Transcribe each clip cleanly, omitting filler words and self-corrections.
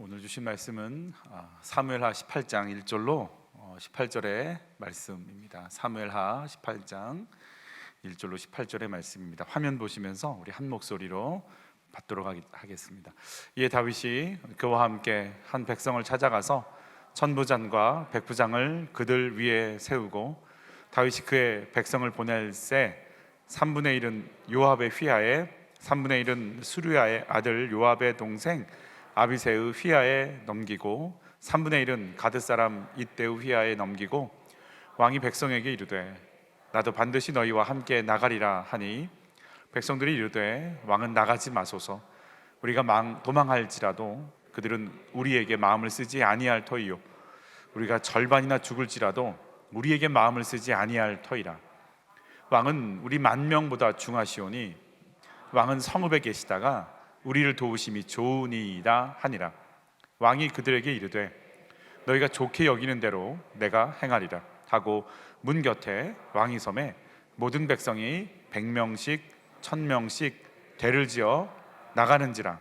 오늘 주신 말씀은 사무엘하 18장 1절로 18절의 말씀입니다. 사무엘하 18장 1절로 18절의 말씀입니다. 화면 보시면서 우리 한 목소리로 받도록 하겠습니다. 이에 다윗이 그와 함께 한 백성을 찾아가서 천부장과 백부장을 그들 위에 세우고 다윗이 그의 백성을 보낼새 3분의 1은 요압의 휘하에 3분의 1은 수르야의 아들 요압의 동생 아비새의 휘하에 넘기고 3분의 1은 가드 사람 이때의 휘하에 넘기고 왕이 백성에게 이르되 나도 반드시 너희와 함께 나가리라 하니 백성들이 이르되 왕은 나가지 마소서 우리가 도망할지라도 그들은 우리에게 마음을 쓰지 아니할 터이요 우리가 절반이나 죽을지라도 우리에게 마음을 쓰지 아니할 터이라. 왕은 우리 10,000명보다 중하시오니 왕은 성읍에 계시다가 우리를 도우심이 좋으니이다 하니라. 왕이 그들에게 이르되 너희가 좋게 여기는 대로 내가 행하리라 하고 문 곁에 왕이 섬에 모든 백성이 100명씩 1000명씩 대를 지어 나가는지라.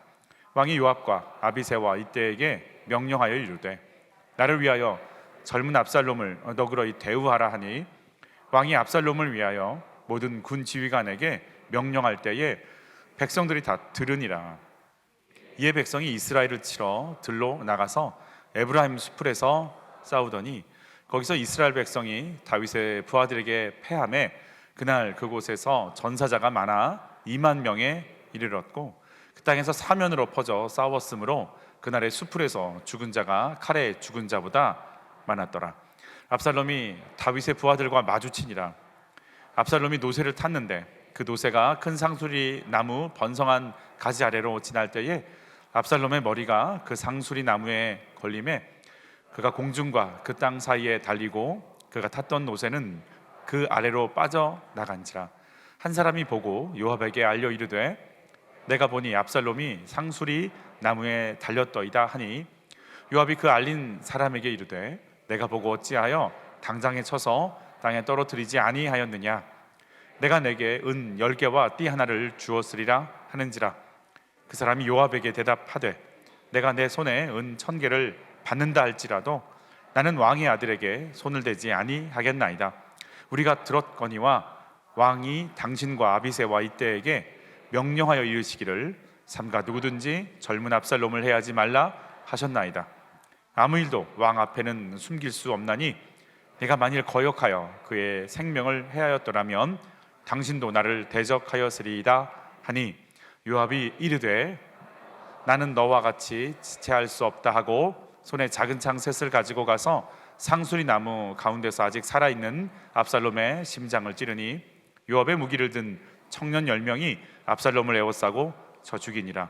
왕이 요압과 아비새와 이때에게 명령하여 이르되 나를 위하여 젊은 압살롬을 너그러이 대우하라 하니 왕이 압살롬을 위하여 모든 군 지휘관에게 명령할 때에 백성들이 다 들으니라. 이에 백성이 이스라엘을 치러 들로 나가서 에브라임 수풀에서 싸우더니 거기서 이스라엘 백성이 다윗의 부하들에게 패하매 그날 그곳에서 전사자가 많아 20,000명에 이르렀고 그 땅에서 사면으로 퍼져 싸웠으므로 그날의 수풀에서 죽은 자가 칼에 죽은 자보다 많았더라. 압살롬이 다윗의 부하들과 마주치니라. 압살롬이 노새를 탔는데 그 노새가 큰 상수리 나무 번성한 가지 아래로 지날 때에 압살롬의 머리가 그 상수리 나무에 걸림에 그가 공중과 그 땅 사이에 달리고 그가 탔던 노새는 그 아래로 빠져나간지라. 한 사람이 보고 요압에게 알려 이르되 내가 보니 압살롬이 상수리 나무에 달렸더이다 하니 요압이 그 알린 사람에게 이르되 내가 보고 어찌하여 당장에 쳐서 땅에 떨어뜨리지 아니하였느냐. 내가 내게 은 10개와 띠 하나를 주었으리라 하는지라. 그 사람이 요압에게 대답하되 내가 내 손에 은 1,000개를 받는다 할지라도 나는 왕의 아들에게 손을 대지 아니하겠나이다. 우리가 들었거니와 왕이 당신과 아비새와 이때에게 명령하여 이르시기를 삼가 누구든지 젊은 압살롬을 해하지 말라 하셨나이다. 아무 일도 왕 앞에는 숨길 수 없나니 내가 만일 거역하여 그의 생명을 해하였더라면 당신도 나를 대적하였으리이다 하니 요압이 이르되 나는 너와 같이 지체할 수 없다 하고 손에 작은 창 셋을 가지고 가서 상수리 나무 가운데서 아직 살아있는 압살롬의 심장을 찌르니 요압의 무기를 든 청년 10명이 압살롬을 에워싸고 쳐 죽이니라.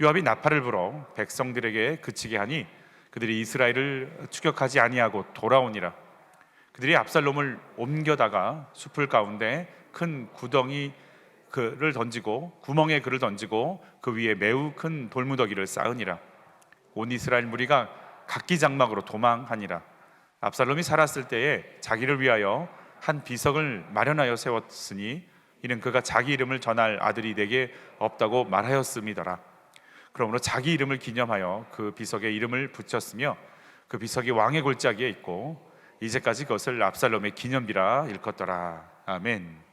요압이 나팔을 불어 백성들에게 그치게 하니 그들이 이스라엘을 추격하지 아니하고 돌아오니라. 그들이 압살롬을 옮겨다가 숲을 가운데 큰 구덩이 그를 던지고 구멍에 그를 던지고 그 위에 매우 큰 돌무더기를 쌓으니라. 온 이스라엘 무리가 각기장막으로 도망하니라. 압살롬이 살았을 때에 자기를 위하여 한 비석을 마련하여 세웠으니 이는 그가 자기 이름을 전할 아들이 내게 없다고 말하였음이더라. 그러므로 자기 이름을 기념하여 그 비석에 이름을 붙였으며 그 비석이 왕의 골짜기에 있고 이제까지 그것을 압살롬의 기념비라 일컫더라. 아멘.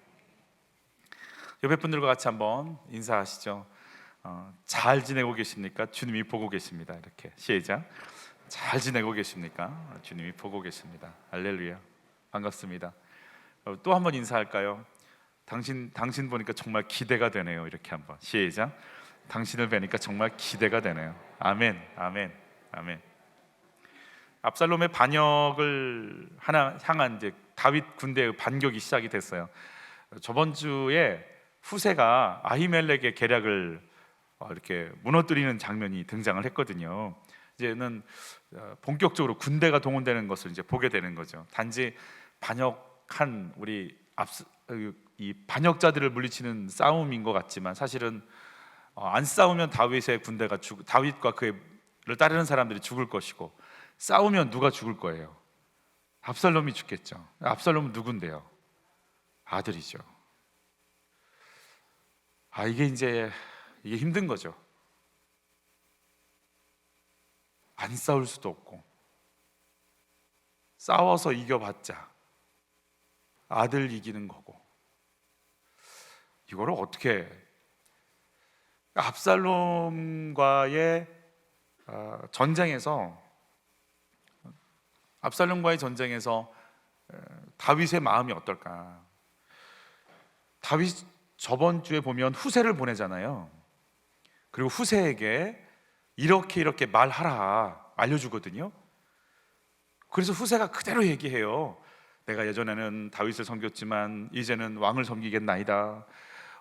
옆에 분들과 같이 한번 인사하시죠. 잘 지내고 계십니까? 주님이 보고 계십니다. 이렇게 시작. 잘 지내고 계십니까? 주님이 보고 계십니다. 할렐루야. 반갑습니다. 또 한번 인사할까요? 당신 보니까 정말 기대가 되네요. 이렇게 한번 시작. 당신을 뵈니까 정말 기대가 되네요. 아멘, 아멘, 아멘. 압살롬의 반역을 향한 이제 다윗 군대의 반격이 시작이 됐어요. 저번 주에 후세가 아히멜렉의 계략을 이렇게 무너뜨리는 장면이 등장을 했거든요. 이제는 본격적으로 군대가 동원되는 것을 이제 보게 되는 거죠. 단지 반역한 이 반역자들을 물리치는 싸움인 것 같지만 사실은 안 싸우면 다윗의 군대가 다윗과 그를 따르는 사람들이 죽을 것이고 싸우면 누가 죽을 거예요? 압살롬이 죽겠죠. 압살롬은 누군데요? 아들이죠. 이게 힘든 거죠. 안 싸울 수도 없고, 싸워서 이겨봤자 아들 이기는 거고, 이거를 어떻게, 압살롬과의 전쟁에서 다윗의 마음이 어떨까? 다윗 저번 주에 보면 후세를 보내잖아요. 그리고 후세에게 이렇게 말하라 알려주거든요. 그래서 후세가 그대로 얘기해요. 내가 예전에는 다윗을 섬겼지만 이제는 왕을 섬기겠나이다.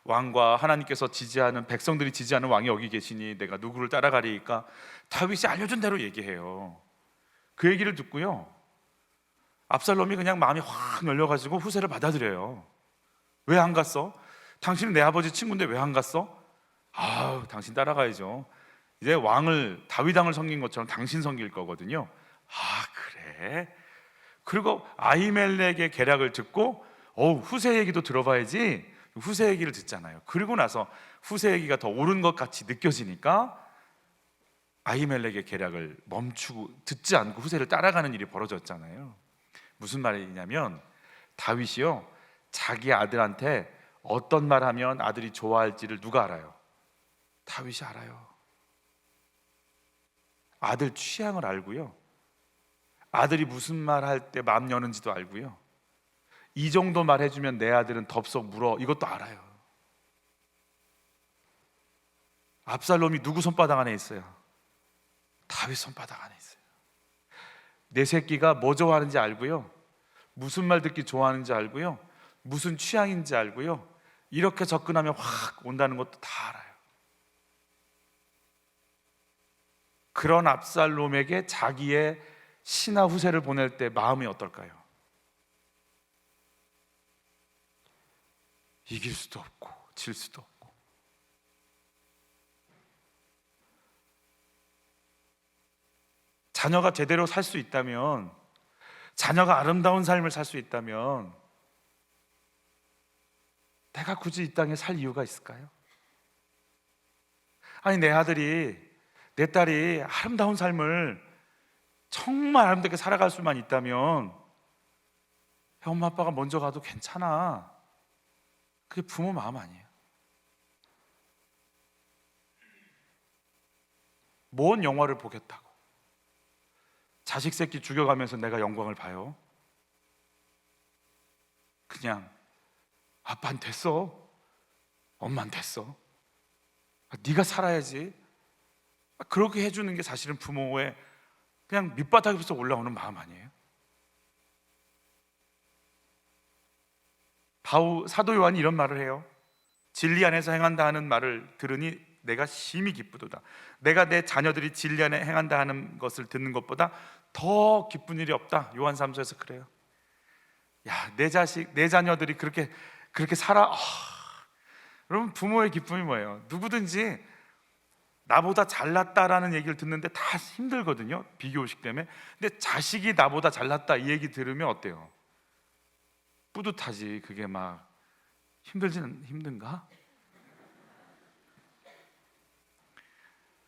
왕과 하나님께서 지지하는, 백성들이 지지하는 왕이 여기 계시니 내가 누구를 따라가리까? 다윗이 알려준 대로 얘기해요. 그 얘기를 듣고요, 압살롬이 그냥 마음이 확 열려가지고 후세를 받아들여요. 왜 안 갔어? 당신은 내 아버지 친구인데 왜 안 갔어? 당신 따라가야죠. 이제 다윗 왕을 섬긴 것처럼 당신 섬길 거거든요. 그래? 그리고 아히멜렉의 계략을 듣고 후세 얘기도 들어봐야지. 후세 얘기를 듣잖아요. 그리고 나서 후세 얘기가 더 옳은 것 같이 느껴지니까 아히멜렉의 계략을 멈추고 듣지 않고 후세를 따라가는 일이 벌어졌잖아요. 무슨 말이냐면, 다윗이요, 자기 아들한테 어떤 말 하면 아들이 좋아할지를 누가 알아요? 다윗이 알아요. 아들 취향을 알고요, 아들이 무슨 말 할 때 마음 여는지도 알고요, 이 정도 말 해주면 내 아들은 덥석 물어, 이것도 알아요. 압살롬이 누구 손바닥 안에 있어요? 다윗 손바닥 안에 있어요. 내 새끼가 뭐 좋아하는지 알고요, 무슨 말 듣기 좋아하는지 알고요, 무슨 취향인지 알고요, 이렇게 접근하면 확 온다는 것도 다 알아요. 그런 압살롬에게 자기의 신하 후세를 보낼 때 마음이 어떨까요? 이길 수도 없고 질 수도 없고. 자녀가 제대로 살 수 있다면, 자녀가 아름다운 삶을 살 수 있다면 내가 굳이 이 땅에 살 이유가 있을까요? 아니, 내 아들이, 내 딸이 아름다운 삶을 정말 아름답게 살아갈 수만 있다면 엄마 아빠가 먼저 가도 괜찮아. 그게 부모 마음 아니에요. 뭔 영화를 보겠다고 자식 새끼 죽여가면서 내가 영광을 봐요? 그냥 아빠는 됐어, 엄마는 됐어, 네가 살아야지, 그렇게 해주는 게 사실은 부모의 그냥 밑바닥에서 올라오는 마음 아니에요? 사도 요한이 이런 말을 해요. 진리 안에서 행한다 하는 말을 들으니 내가 심히 기쁘도다. 내가 내 자녀들이 진리 안에 행한다 하는 것을 듣는 것보다 더 기쁜 일이 없다. 요한 3서에서 그래요. 내 자식, 내 자녀들이 그렇게 살아. 여러분, 부모의 기쁨이 뭐예요? 누구든지 나보다 잘났다라는 얘기를 듣는데 다 힘들거든요, 비교의식 때문에. 근데 자식이 나보다 잘났다 이 얘기 들으면 어때요? 뿌듯하지. 그게 막 힘든가?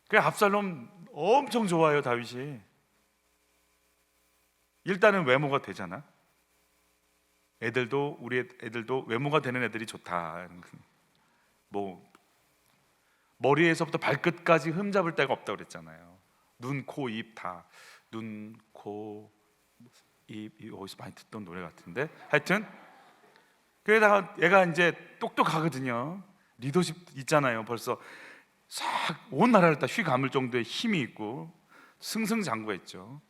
그래, 압살롬 엄청 좋아요, 다윗이. 일단은 외모가 되잖아. 우리 애들도 외모가 되는 애들이 좋다. 뭐 머리에서부터 발끝까지 흠잡을 데가 없다고 그랬잖아요. 눈, 코, 입 다. 눈, 코, 입, 어디서 많이 듣던 노래 같은데, 하여튼 그러다가 얘가 이제 똑똑하거든요. 리더십 있잖아요. 벌써 싹 온 나라를 다 휘감을 정도의 힘이 있고 승승장구했죠.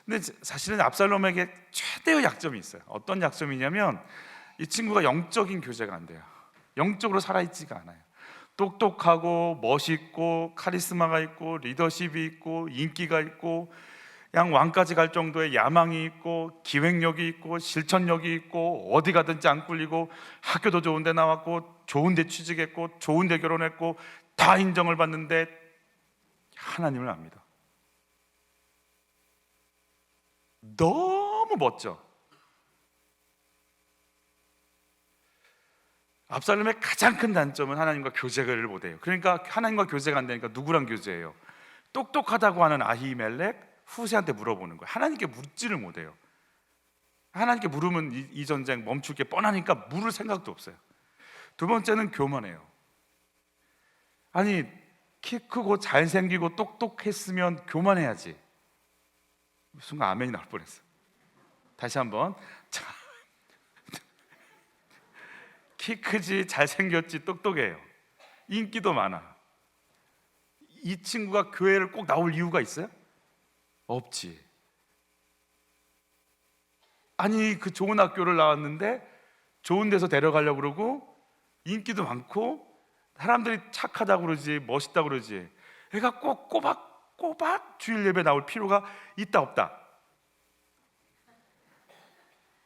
근데 사실은 압살롬에게 최대의 약점이 있어요. 어떤 약점이냐면, 이 친구가 영적인 교제가 안 돼요. 영적으로 살아있지가 않아요. 똑똑하고 멋있고 카리스마가 있고 리더십이 있고 인기가 있고 양 왕까지 갈 정도의 야망이 있고 기획력이 있고 실천력이 있고 어디 가든지 안 꿀리고 학교도 좋은 데 나왔고 좋은 데 취직했고 좋은 데 결혼했고 다 인정을 받는데 하나님을 압니다. 너무 멋져. 압살롬의 가장 큰 단점은 하나님과 교제를 못해요. 그러니까 하나님과 교제가 안 되니까 누구랑 교제해요? 똑똑하다고 하는 아히멜렉 후세한테 물어보는 거예요. 하나님께 묻지를 못해요. 하나님께 물으면 이 전쟁 멈출 게 뻔하니까 물을 생각도 없어요. 두 번째는 교만해요. 아니, 키 크고 잘생기고 똑똑했으면 교만해야지. 순간 아멘이 나올 뻔했어. 다시 한번. 자, 키 크지, 잘생겼지, 똑똑해요. 인기도 많아. 이 친구가 교회를 꼭 나올 이유가 있어요? 없지. 아니, 그 좋은 학교를 나왔는데 좋은 데서 데려가려고 그러고 인기도 많고 사람들이 착하다고 그러지, 멋있다고 그러지, 애가 꼭 꼬박 주일 예배 나올 필요가 있다 없다?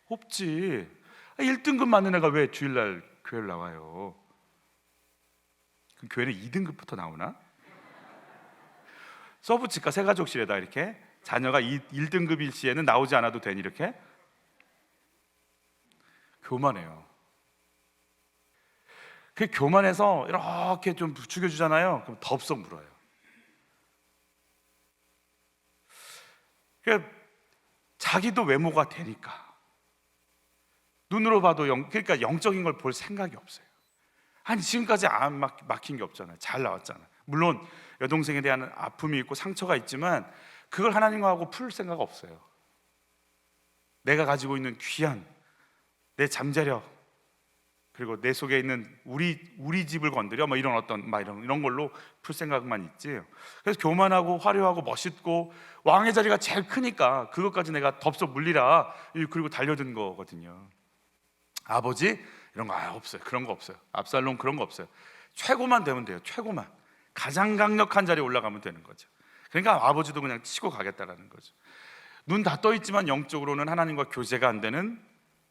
없지. 1등급 맞는 애가 왜 주일날 교회를 나와요? 그 교회는 2등급부터 나오나? 서브치과 새가족실에다 이렇게 자녀가 1등급일 시에는 나오지 않아도 되니 이렇게? 교만해요. 그 교만해서 이렇게 좀 죽여주잖아요. 그럼 덥석 물어요. 자기도 외모가 되니까 눈으로 봐도 그러니까 영적인 걸 볼 생각이 없어요. 아니, 지금까지 안 막힌 게 없잖아요. 잘 나왔잖아요. 물론 여동생에 대한 아픔이 있고 상처가 있지만 그걸 하나님하고 풀 생각 없어요. 내가 가지고 있는 귀한 내 잠재력, 그리고 내 속에 있는 우리 집을 건드려 이런 걸로 풀 생각만 있지. 그래서 교만하고 화려하고 멋있고 왕의 자리가 제일 크니까 그것까지 내가 덥석 물리라 그리고 달려든 거거든요. 아버지 이런 거 없어요. 그런 거 없어요. 압살롬 그런 거 없어요. 최고만 되면 돼요. 최고만. 가장 강력한 자리에 올라가면 되는 거죠. 그러니까 아버지도 그냥 치고 가겠다라는 거죠. 눈 다 떠 있지만 영적으로는 하나님과 교제가 안 되는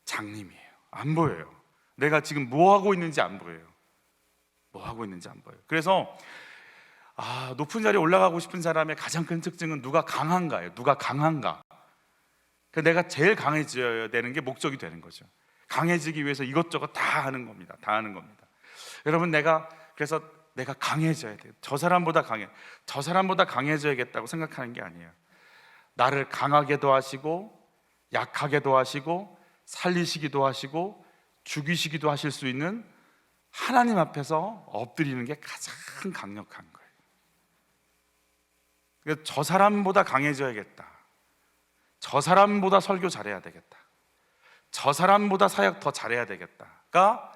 장님이에요. 안 보여요. 내가 지금 뭐 하고 있는지 안 보여요. 뭐 하고 있는지 안 보여요. 그래서 높은 자리에 올라가고 싶은 사람의 가장 큰 특징은 누가 강한가예요. 누가 강한가. 내가 제일 강해져야 되는 게 목적이 되는 거죠. 강해지기 위해서 이것저것 다 하는 겁니다. 다 하는 겁니다. 여러분, 그래서 내가 강해져야 돼요. 저 사람보다 강해져야겠다고 생각하는 게 아니에요. 나를 강하게도 하시고 약하게도 하시고 살리시기도 하시고 죽이시기도 하실 수 있는 하나님 앞에서 엎드리는 게 가장 강력한 거예요. 그래서 저 사람보다 강해져야겠다, 저 사람보다 설교 잘해야 되겠다, 저 사람보다 사역 더 잘해야 되겠다가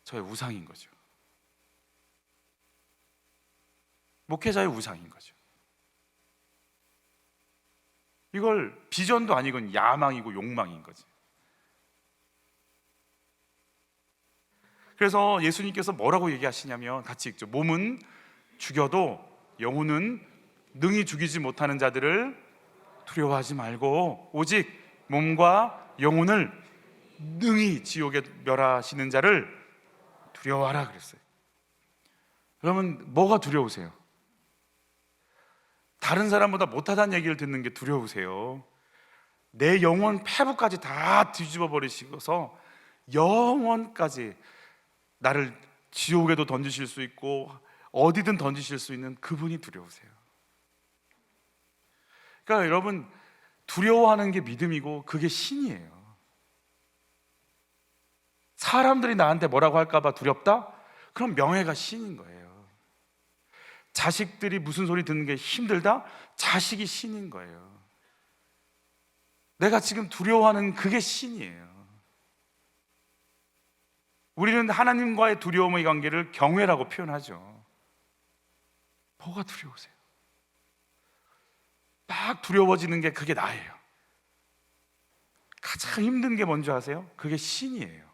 저의 우상인 거죠. 목회자의 우상인 거죠. 이걸 비전도 아니고 야망이고 욕망인 거지. 그래서 예수님께서 뭐라고 얘기하시냐면, 같이 읽죠. 몸은 죽여도 영혼은 능히 죽이지 못하는 자들을 두려워하지 말고 오직 몸과 영혼을 능히 지옥에 멸하시는 자를 두려워하라 그랬어요. 그러면 뭐가 두려우세요? 다른 사람보다 못하다는 얘기를 듣는 게 두려우세요? 내 영혼 폐부까지 다 뒤집어 버리시고서 영원까지 나를 지옥에도 던지실 수 있고 어디든 던지실 수 있는 그분이 두려우세요. 그러니까 여러분, 두려워하는 게 믿음이고 그게 신이에요. 사람들이 나한테 뭐라고 할까 봐 두렵다? 그럼 명예가 신인 거예요. 자식들이 무슨 소리 듣는 게 힘들다? 자식이 신인 거예요. 내가 지금 두려워하는 그게 신이에요. 우리는 하나님과의 두려움의 관계를 경외라고 표현하죠. 뭐가 두려우세요? 막 두려워지는 게 그게 나예요. 가장 힘든 게 뭔지 아세요? 그게 신이에요.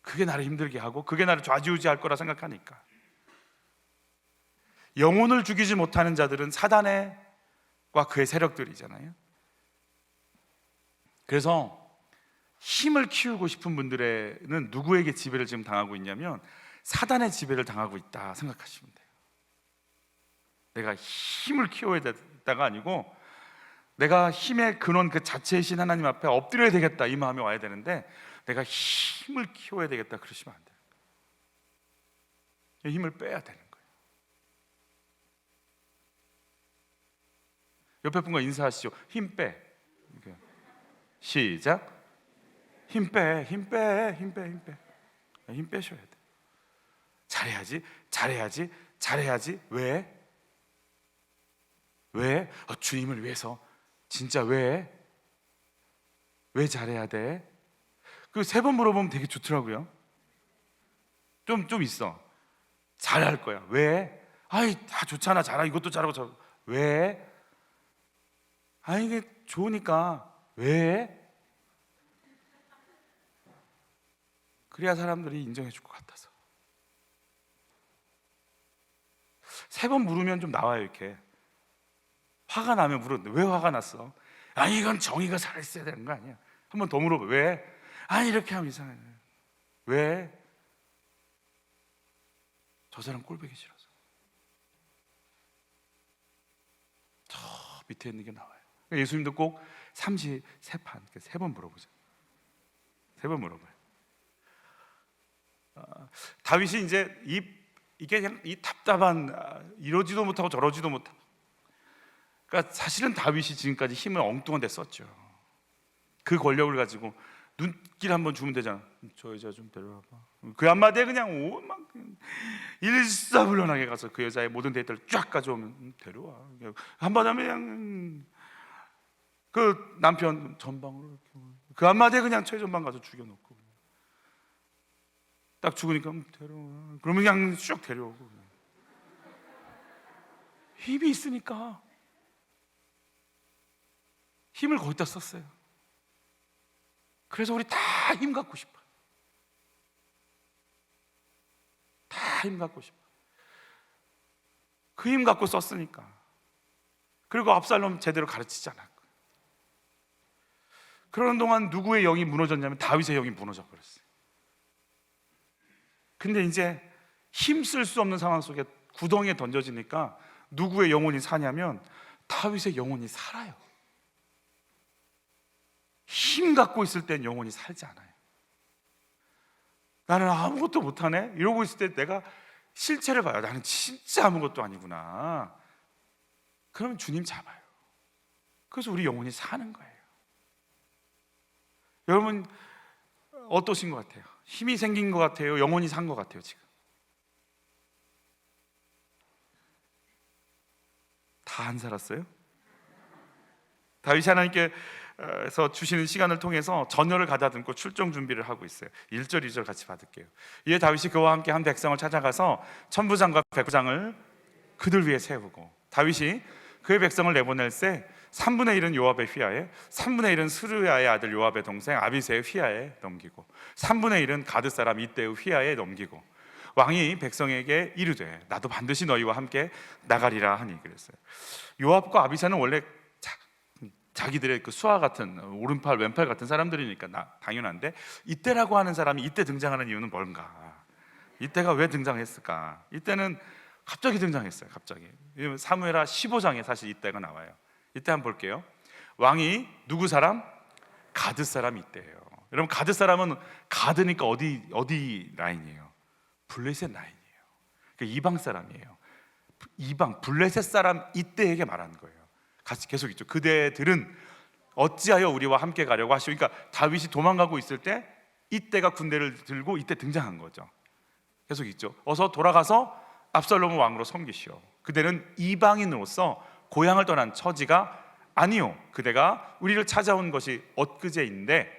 그게 나를 힘들게 하고 그게 나를 좌지우지할 거라 생각하니까. 영혼을 죽이지 못하는 자들은 사단과 그의 세력들이잖아요. 그래서 힘을 키우고 싶은 분들은 누구에게 지배를 지금 당하고 있냐면 사단의 지배를 당하고 있다 생각하시면 돼요. 내가 힘을 키워야 된다가 아니고 내가 힘의 근원 그 자체이신 하나님 앞에 엎드려야 되겠다 이 마음이 와야 되는데 내가 힘을 키워야 되겠다 그러시면 안 돼요. 힘을 빼야 되는 거예요. 옆에 분과 인사하시죠. 힘 빼. 이렇게. 시작. 힘 빼, 힘 빼, 힘 빼, 힘 빼. 힘 빼셔야 돼. 잘해야지, 잘해야지, 잘해야지. 왜? 왜? 주님을 위해서. 진짜 왜? 왜 잘해야 돼? 그 3번 물어보면 되게 좋더라고요. 좀 있어. 잘할 거야. 왜? 아이, 다 좋잖아. 잘하. 이것도 잘하고 저. 왜? 아니, 이게 좋으니까. 왜? 그래야 사람들이 인정해 줄 것 같아서. 3번 물으면 좀 나와요, 이렇게. 화가 나면 물었는데 왜 화가 났어? 아니, 이건 정의가 살아있어야 되는 거 아니야. 한 번 더 물어봐. 왜? 아니, 이렇게 하면 이상해. 왜? 저 사람 꼴보기 싫어서. 저 밑에 있는 게 나와요. 예수님도 꼭 33판, 3번 물어보죠. 3번 물어봐요. 다윗이 이제 이게 그냥 이 답답한, 이러지도 못하고 저러지도 못하고, 그러니까 사실은 다윗이 지금까지 힘을 엉뚱한 데 썼죠. 그 권력을 가지고 눈길 한번 주면 되잖아. 저 여자 좀 데려와봐. 그 한마디에 그냥 막 일사불란하게 가서 그 여자의 모든 데이터를 쫙 가져오면 데려와. 한마디 하면 그냥 그 남편 전방으로 이렇게 그 한마디에 그냥 최전방 가서 죽여놓고, 딱 죽으니까 데려와. 그러면 그냥 쭉 데려오고. 힘이 있으니까 힘을 거기다 썼어요. 그래서 우리 다 힘 갖고 싶어요. 다 힘 갖고 싶어요. 그 힘 갖고 썼으니까. 그리고 압살롬 제대로 가르치지 않았고요. 그러는 동안 누구의 영이 무너졌냐면 다윗의 영이 무너져 버렸어요. 근데 이제 힘쓸 수 없는 상황 속에 구덩이에 던져지니까 누구의 영혼이 사냐면 다윗의 영혼이 살아요. 힘 갖고 있을 땐 영혼이 살지 않아요. 나는 아무것도 못하네? 이러고 있을 때 내가 실체를 봐요. 나는 진짜 아무것도 아니구나. 그러면 주님 잡아요. 그래서 우리 영혼이 사는 거예요. 여러분 어떠신 것 같아요? 힘이 생긴 것 같아요? 영혼이 산 것 같아요? 지금 다 안 살았어요? 다윗이 하나님께서 주시는 시간을 통해서 전열을 가다듬고 출정 준비를 하고 있어요. 1절 2절 같이 받을게요. 이에 다윗이 그와 함께 한 백성을 찾아가서 천부장과 백부장을 그들 위에 세우고, 다윗이 그의 백성을 내보낼새 3분의 1은 요압의 휘하에, 3분의 1은 스루야의 아들 요압의 동생 아비새의 휘하에 넘기고, 3분의 1은 가드 사람 이때의 휘하에 넘기고, 왕이 백성에게 이르되 나도 반드시 너희와 함께 나가리라 하니. 그랬어요. 요압과 아비새는 원래 자기들의 그 수하 같은 오른팔 왼팔 같은 사람들이니까 당연한데, 이때라고 하는 사람이 이때 등장하는 이유는 뭔가? 이때가 왜 등장했을까? 이때는 갑자기 등장했어요. 갑자기. 사무엘하 15장에 사실 이때가 나와요. 이때 한번 볼게요. 왕이 누구 사람? 가드 사람 이때예요. 여러분 가드 사람은 가드니까 어디 라인이에요? 블레셋 라인이에요. 그러니까 이방 사람이에요. 이방 블레셋 사람 이때에게 말하는 거예요. 같이 계속 있죠. 그대들은 어찌하여 우리와 함께 가려고 하시오. 그러니까 다윗이 도망가고 있을 때 이때가 군대를 들고 이때 등장한 거죠. 계속 있죠. 어서 돌아가서 압살롬을 왕으로 섬기시오. 그대는 이방인으로서 고향을 떠난 처지가 아니오. 그대가 우리를 찾아온 것이 엊그제인데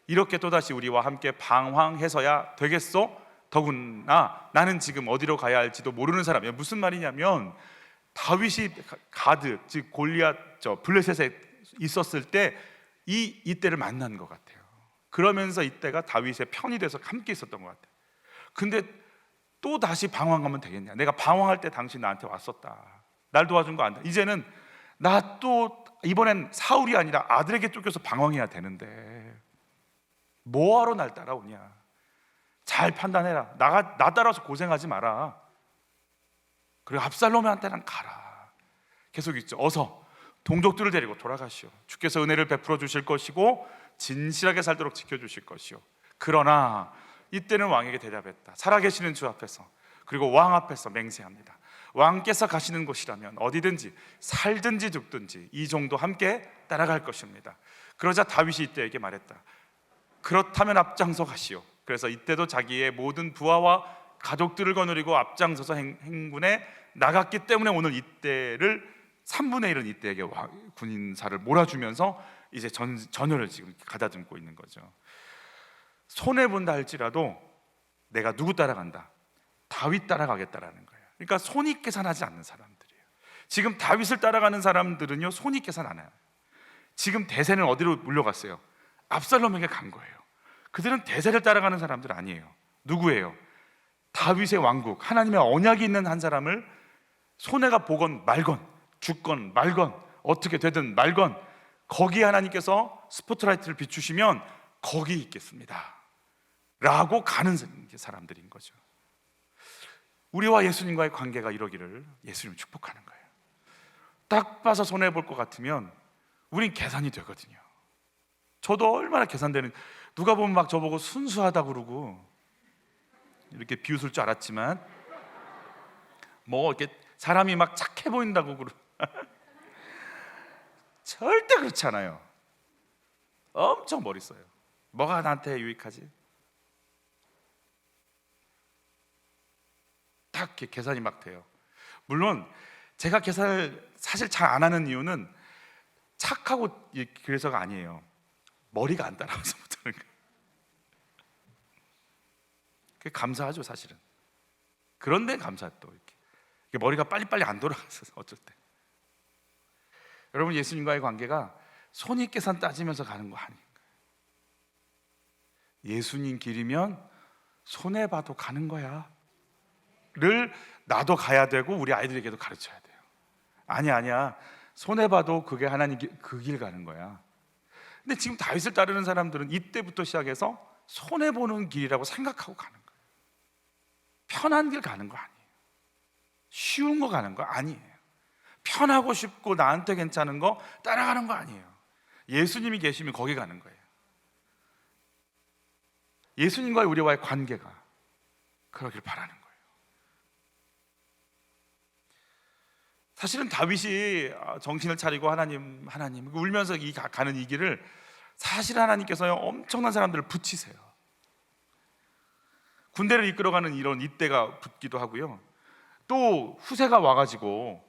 이렇게 또다시 우리와 함께 방황해서야 되겠소? 더구나 나는 지금 어디로 가야 할지도 모르는 사람이야. 무슨 말이냐면 다윗이 가드, 즉 골리앗 블레셋에 있었을 때 이때를 만난 것 같아요. 그러면서 이때가 다윗의 편이 돼서 함께 있었던 것 같아요. 근데 또 다시 방황하면 되겠냐? 내가 방황할 때 당신 나한테 왔었다. 날 도와준 거 안다. 이제는 나 또 이번엔 사울이 아니라 아들에게 쫓겨서 방황해야 되는데 뭐하러 날 따라오냐? 잘 판단해라. 나 따라서 고생하지 마라. 그리고 압살롬한테는 가라. 계속 있죠. 어서 동족들을 데리고 돌아가시오. 주께서 은혜를 베풀어 주실 것이고 진실하게 살도록 지켜주실 것이오. 그러나 이때는 왕에게 대답했다. 살아계시는 주 앞에서, 그리고 왕 앞에서 맹세합니다. 왕께서 가시는 곳이라면 어디든지 살든지 죽든지 이 종도 함께 따라갈 것입니다. 그러자 다윗이 이때에게 말했다. 그렇다면 앞장서 가시오. 그래서 이때도 자기의 모든 부하와 가족들을 거느리고 앞장서서 행군에 나갔기 때문에 오늘 이때를 3분의 1은 이때에게 군인사를 몰아주면서 이제 전열을 지금 가다듬고 있는 거죠. 손해본다 할지라도 내가 누구 따라간다? 다윗 따라가겠다라는 거예요. 그러니까 손이 계산하지 않는 사람들이에요. 지금 다윗을 따라가는 사람들은요, 손이 계산 안 해요. 지금 대세는 어디로 물려갔어요? 압살롬에게 간 거예요. 그들은 대세를 따라가는 사람들 아니에요. 누구예요? 다윗의 왕국, 하나님의 언약이 있는 한 사람을 손해가 보건 말건, 죽건 말건, 어떻게 되든 말건, 거기에 하나님께서 스포트라이트를 비추시면 거기 있겠습니다 라고 가는 사람들인 거죠. 우리와 예수님과의 관계가 이러기를 예수님 축복하는 거예요. 딱 봐서 손해볼 것 같으면 우린 계산이 되거든요. 저도 얼마나 계산되는, 누가 보면 막 저보고 순수하다고 그러고 이렇게 비웃을 줄 알았지만 뭐 이렇게 사람이 막 착해 보인다고 그러고 절대 그렇지 않아요. 엄청 머리 써요. 뭐가 나한테 유익하지? 딱 이렇게 계산이 막 돼요. 물론 제가 계산을 사실 잘 안 하는 이유는 착하고 그래서가 아니에요. 머리가 안 따라와서 못하는 거예요. 그게 감사하죠, 사실은. 그런데 감사 또 이렇게 머리가 빨리빨리 안 돌아가서 어쩔 때. 여러분, 예수님과의 관계가 손익계산 따지면서 가는 거 아닌가요? 예수님 길이면 손해봐도 가는 거야 를 나도 가야 되고 우리 아이들에게도 가르쳐야 돼요. 아니야 손해봐도 그게 하나님 그 길 가는 거야. 근데 지금 다윗을 따르는 사람들은 이때부터 시작해서 손해보는 길이라고 생각하고 가는 거예요. 편한 길 가는 거 아니에요. 쉬운 거 가는 거 아니에요. 편하고 쉽고 나한테 괜찮은 거 따라가는 거 아니에요. 예수님이 계시면 거기 가는 거예요. 예수님과의 우리와의 관계가 그러길 바라는 거예요. 사실은 다윗이 정신을 차리고 하나님 울면서 가는 이 길을 사실 하나님께서 엄청난 사람들을 붙이세요. 군대를 이끌어가는 이런 이때가 붙기도 하고요. 또 후세가 와가지고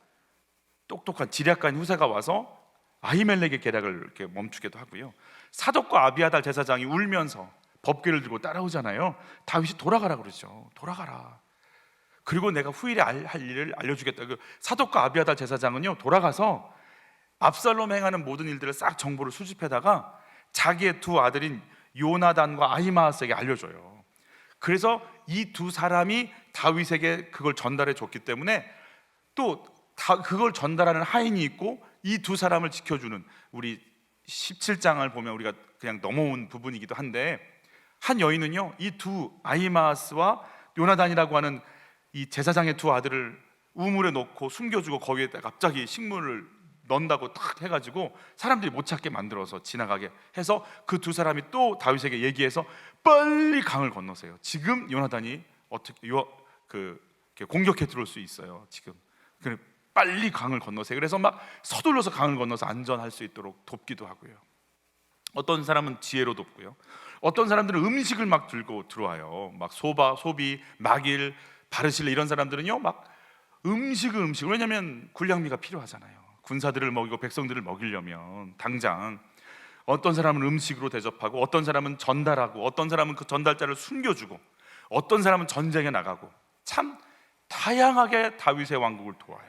똑똑한 지략가인 후세가 와서 아히멜렉의 계략을 이렇게 멈추기도 하고요. 사독과 아비아달 제사장이 울면서 법궤를 들고 따라오잖아요. 다윗이 돌아가라 그러죠. 돌아가라. 그리고 내가 후일에 할 일을 알려주겠다. 그 사독과 아비아달 제사장은요, 돌아가서 압살롬 행하는 모든 일들을 싹 정보를 수집해다가 자기의 두 아들인 요나단과 아히마아스에게 알려줘요. 그래서 이 두 사람이 다윗에게 그걸 전달해 줬기 때문에 또 그걸 전달하는 하인이 있고 이 두 사람을 지켜주는, 우리 17장을 보면 우리가 그냥 넘어온 부분이기도 한데, 한 여인은요, 이 두 아히마아스와 요나단이라고 하는 이 제사장의 두 아들을 우물에 놓고 숨겨주고 거기에다 갑자기 식물을 넣는다고 탁 해가지고 사람들이 못 찾게 만들어서 지나가게 해서 그 두 사람이 또 다윗에게 얘기해서 빨리 강을 건너세요. 지금 요나단이 어떻게 공격해 들어올 수 있어요. 지금 빨리 강을 건너세요. 그래서 막 서둘러서 강을 건너서 안전할 수 있도록 돕기도 하고요. 어떤 사람은 지혜로 돕고요. 어떤 사람들은 음식을 막 들고 들어와요. 막 소비, 마길, 바르실레 이런 사람들은요, 막 음식을 왜냐하면 군량미가 필요하잖아요. 군사들을 먹이고 백성들을 먹이려면 당장. 어떤 사람은 음식으로 대접하고, 어떤 사람은 전달하고, 어떤 사람은 그 전달자를 숨겨주고, 어떤 사람은 전쟁에 나가고, 참 다양하게 다윗의 왕국을 도와요.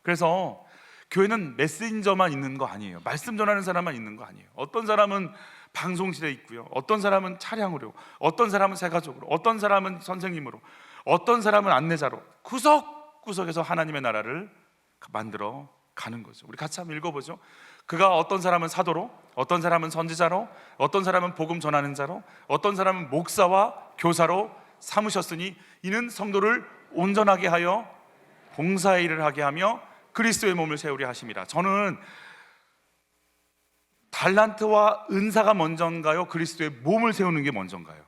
그래서 교회는 메신저만 있는 거 아니에요. 말씀 전하는 사람만 있는 거 아니에요. 어떤 사람은 방송실에 있고요, 어떤 사람은 차량으로, 어떤 사람은 세가족으로, 어떤 사람은 선생님으로, 어떤 사람은 안내자로 구석구석에서 하나님의 나라를 만들어 가는 거죠. 우리 같이 한번 읽어보죠. 그가 어떤 사람은 사도로, 어떤 사람은 선지자로, 어떤 사람은 복음 전하는 자로, 어떤 사람은 목사와 교사로 삼으셨으니 이는 성도를 온전하게 하여 봉사의 일을 하게 하며 그리스도의 몸을 세우려 하심이라. 저는 달란트와 은사가 먼저인가요? 그리스도의 몸을 세우는 게 먼저인가요?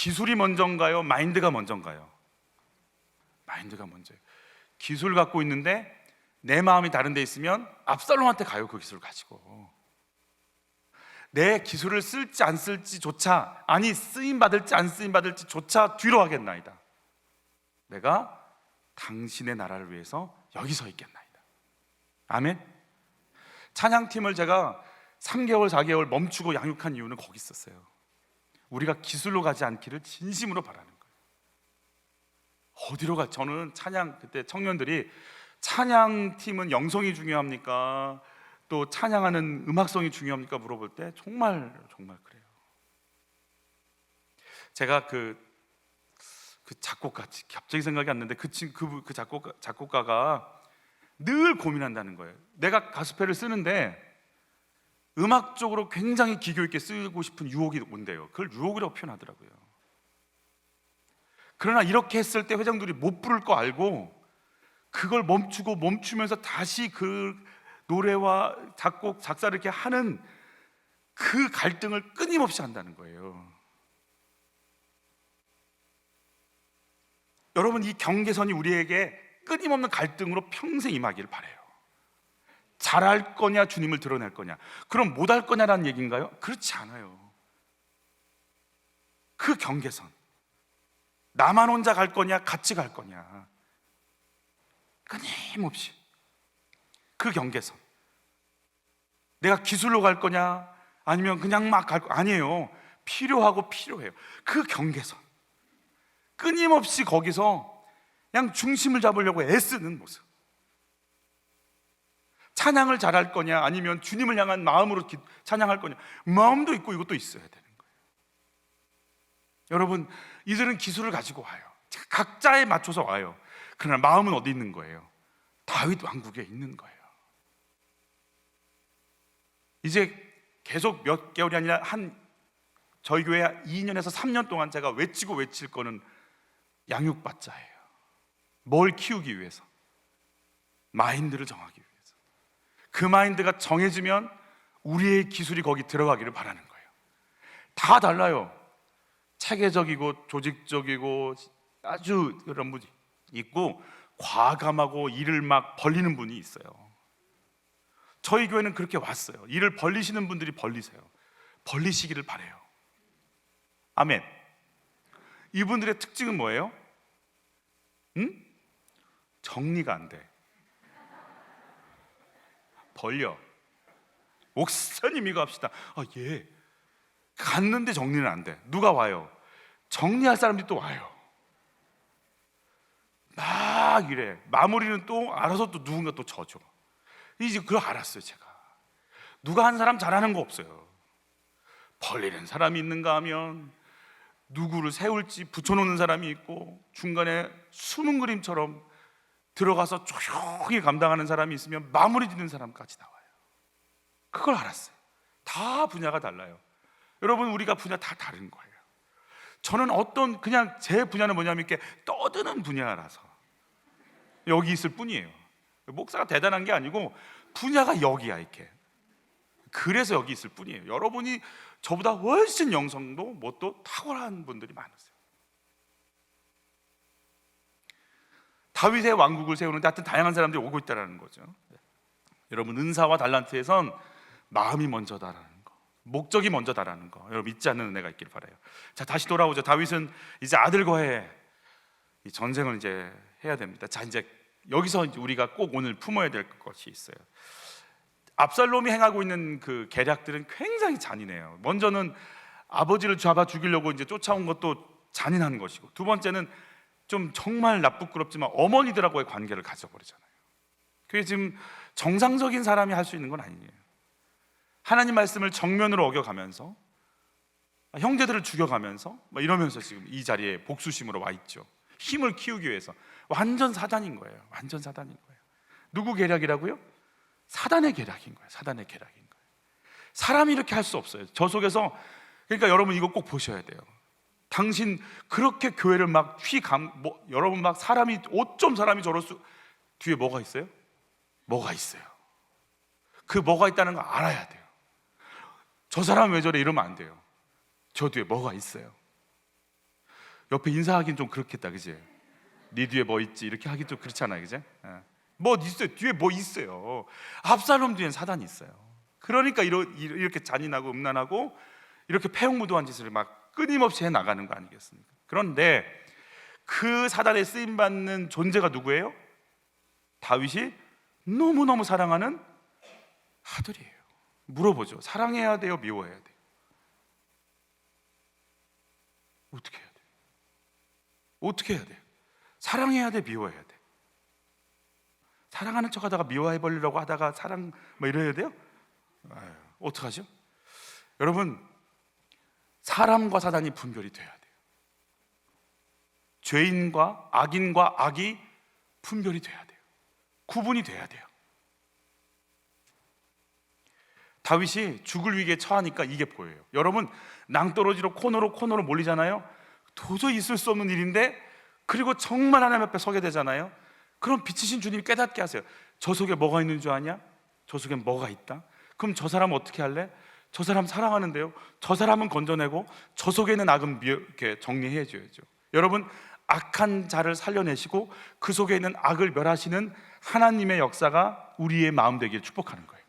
기술이 먼저인가요? 마인드가 먼저인가요? 마인드가 먼저예요. 기술 갖고 있는데 내 마음이 다른 데 있으면 압살롬한테 가요. 그 기술을 가지고 내 기술을 쓸지 안 쓸지조차, 아니 쓰임 받을지 안 쓰임 받을지조차 뒤로 하겠나이다. 내가 당신의 나라를 위해서 여기 서 있겠나이다. 아멘. 찬양팀을 제가 3개월 4개월 멈추고 양육한 이유는 거기 있었어요. 우리가 기술로 가지 않기를 진심으로 바라는 거예요. 어디로 가? 저는 찬양, 그때 청년들이 찬양팀은 영성이 중요합니까? 또 찬양하는 음악성이 중요합니까? 물어볼 때 정말 그래요. 제가 그 작곡가, 갑자기 생각이 안 나는데 그 작곡가가 늘 고민한다는 거예요. 내가 가스펠을 쓰는데 음악적으로 굉장히 기교 있게 쓰고 싶은 유혹이 온대요. 그걸 유혹이라고 표현하더라고요. 그러나 이렇게 했을 때 회장들이 못 부를 거 알고 그걸 멈추면서 다시 그 노래와 작곡, 작사를 이렇게 하는 그 갈등을 끊임없이 한다는 거예요. 여러분, 이 경계선이 우리에게 끊임없는 갈등으로 평생 임하기를 바라요. 잘할 거냐, 주님을 드러낼 거냐. 그럼 못할 거냐라는 얘기인가요? 그렇지 않아요. 그 경계선, 나만 혼자 갈 거냐, 같이 갈 거냐, 끊임없이 그 경계선. 내가 기술로 갈 거냐, 아니면 그냥 막 갈 거, 아니에요. 필요하고 필요해요. 그 경계선, 끊임없이 거기서 그냥 중심을 잡으려고 애쓰는 모습. 찬양을 잘할 거냐, 아니면 주님을 향한 마음으로 찬양할 거냐. 마음도 있고 이것도 있어야 되는 거예요. 여러분, 이들은 기술을 가지고 와요. 각자에 맞춰서 와요. 그러나 마음은 어디 있는 거예요? 다윗 왕국에 있는 거예요. 이제 계속 몇 개월이 아니라 저희 교회 2년에서 3년 동안 제가 외칠 거는 양육받자예요. 뭘 키우기 위해서? 마인드를 정하기 위해서. 그 마인드가 정해지면 우리의 기술이 거기 들어가기를 바라는 거예요. 다 달라요. 체계적이고 조직적이고 아주 그런 분이 있고, 과감하고 일을 막 벌리는 분이 있어요. 저희 교회는 그렇게 왔어요. 일을 벌리시는 분들이 벌리세요. 벌리시기를 바라요. 아멘. 이분들의 특징은 뭐예요? 정리가 안 돼. 벌려. 목사님 이거 합시다. 예. 갔는데 정리는 안 돼. 누가 와요? 정리할 사람들이 또 와요. 막 이래. 마무리는 또 알아서 또 누군가 또 져줘. 이제 그걸 알았어요. 제가 누가 한 사람 잘하는 거 없어요. 벌리는 사람이 있는가 하면 누구를 세울지 붙여놓는 사람이 있고, 중간에 숨은 그림처럼 들어가서 조용히 감당하는 사람이 있으면 마무리 짓는 사람까지 나와요. 그걸 알았어요. 다 분야가 달라요. 여러분, 우리가 분야 다 다른 거예요. 저는 그냥 제 분야는 뭐냐면 이렇게 떠드는 분야라서 여기 있을 뿐이에요. 목사가 대단한 게 아니고 분야가 여기야, 이렇게. 그래서 여기 있을 뿐이에요. 여러분이 저보다 훨씬 영성도 뭣도 탁월한 분들이 많으세요. 다윗의 왕국을 세우는데 하여튼 다양한 사람들이 오고 있다는 거죠. 여러분, 은사와 달란트에선 마음이 먼저다라는 거, 목적이 먼저다라는 거, 여러분 잊지 않는 은혜가 있기를 바라요. 자, 다시 돌아오죠. 다윗은 이제 아들과의 이 전쟁을 이제 해야 됩니다. 자, 이제 여기서 우리가 꼭 오늘 품어야 될 것이 있어요. 압살롬이 행하고 있는 그 계략들은 굉장히 잔인해요. 먼저는 아버지를 잡아 죽이려고 이제 쫓아온 것도 잔인한 것이고, 두 번째는 좀 정말 나쁘끄럽지만 어머니들하고의 관계를 가져버리잖아요. 그게 지금 정상적인 사람이 할 수 있는 건 아니에요. 하나님 말씀을 정면으로 어겨가면서 형제들을 죽여가면서 이러면서 지금 이 자리에 복수심으로 와 있죠. 힘을 키우기 위해서. 완전 사단인 거예요. 완전 사단인 거예요. 누구 계략이라고요? 사단의 계략인 거예요. 사단의 계략인 거예요. 사람이 이렇게 할 수 없어요. 저 속에서. 그러니까 여러분 이거 꼭 보셔야 돼요. 당신 그렇게 교회를 막 여러분 막 어쩜 사람이 저럴 수, 뒤에 뭐가 있어요? 뭐가 있어요. 그 뭐가 있다는 거 알아야 돼요. 저 사람 왜 저래 이러면 안 돼요. 저 뒤에 뭐가 있어요. 옆에 인사하긴 좀 그렇겠다, 그지? 네 뒤에 뭐 있지? 이렇게 하기 좀 그렇잖아요, 그지? 뭐 있어요, 뒤에 뭐 있어요. 압살롬 뒤엔 사단이 있어요. 그러니까 이렇게 잔인하고 음란하고 이렇게 패용무도한 짓을 막 끊임없이 해 나가는 거 아니겠습니까? 그런데 그 사단에 쓰임 받는 존재가 누구예요? 다윗이 너무너무 사랑하는 아들이에요. 물어보죠. 사랑해야 돼요, 미워해야 돼요? 어떻게 해야 돼요? 어떻게 해야 돼요? 사랑해야 돼, 미워해야 돼? 사랑하는 척하다가 미워해버리려고 하다가 사랑 뭐 이래야 돼요? 어떡하죠? 여러분, 사람과 사단이 분별이 돼야 돼요. 죄인과 악인과 악이 분별이 돼야 돼요. 구분이 돼야 돼요. 다윗이 죽을 위기에 처하니까 이게 보여요. 여러분, 낭떠러지로 코너로 몰리잖아요. 도저히 있을 수 없는 일인데, 그리고 정말 하나님 앞에 서게 되잖아요. 그럼 빛이신 주님이 깨닫게 하세요. 저 속에 뭐가 있는 줄 아냐? 저 속에 뭐가 있다? 그럼 저 사람 어떻게 할래? 저 사람 사랑하는데요. 저 사람은 건져내고 저 속에 있는 악은 이렇게 정리해 줘야죠. 여러분, 악한 자를 살려내시고 그 속에 있는 악을 멸하시는 하나님의 역사가 우리의 마음 되기를 축복하는 거예요.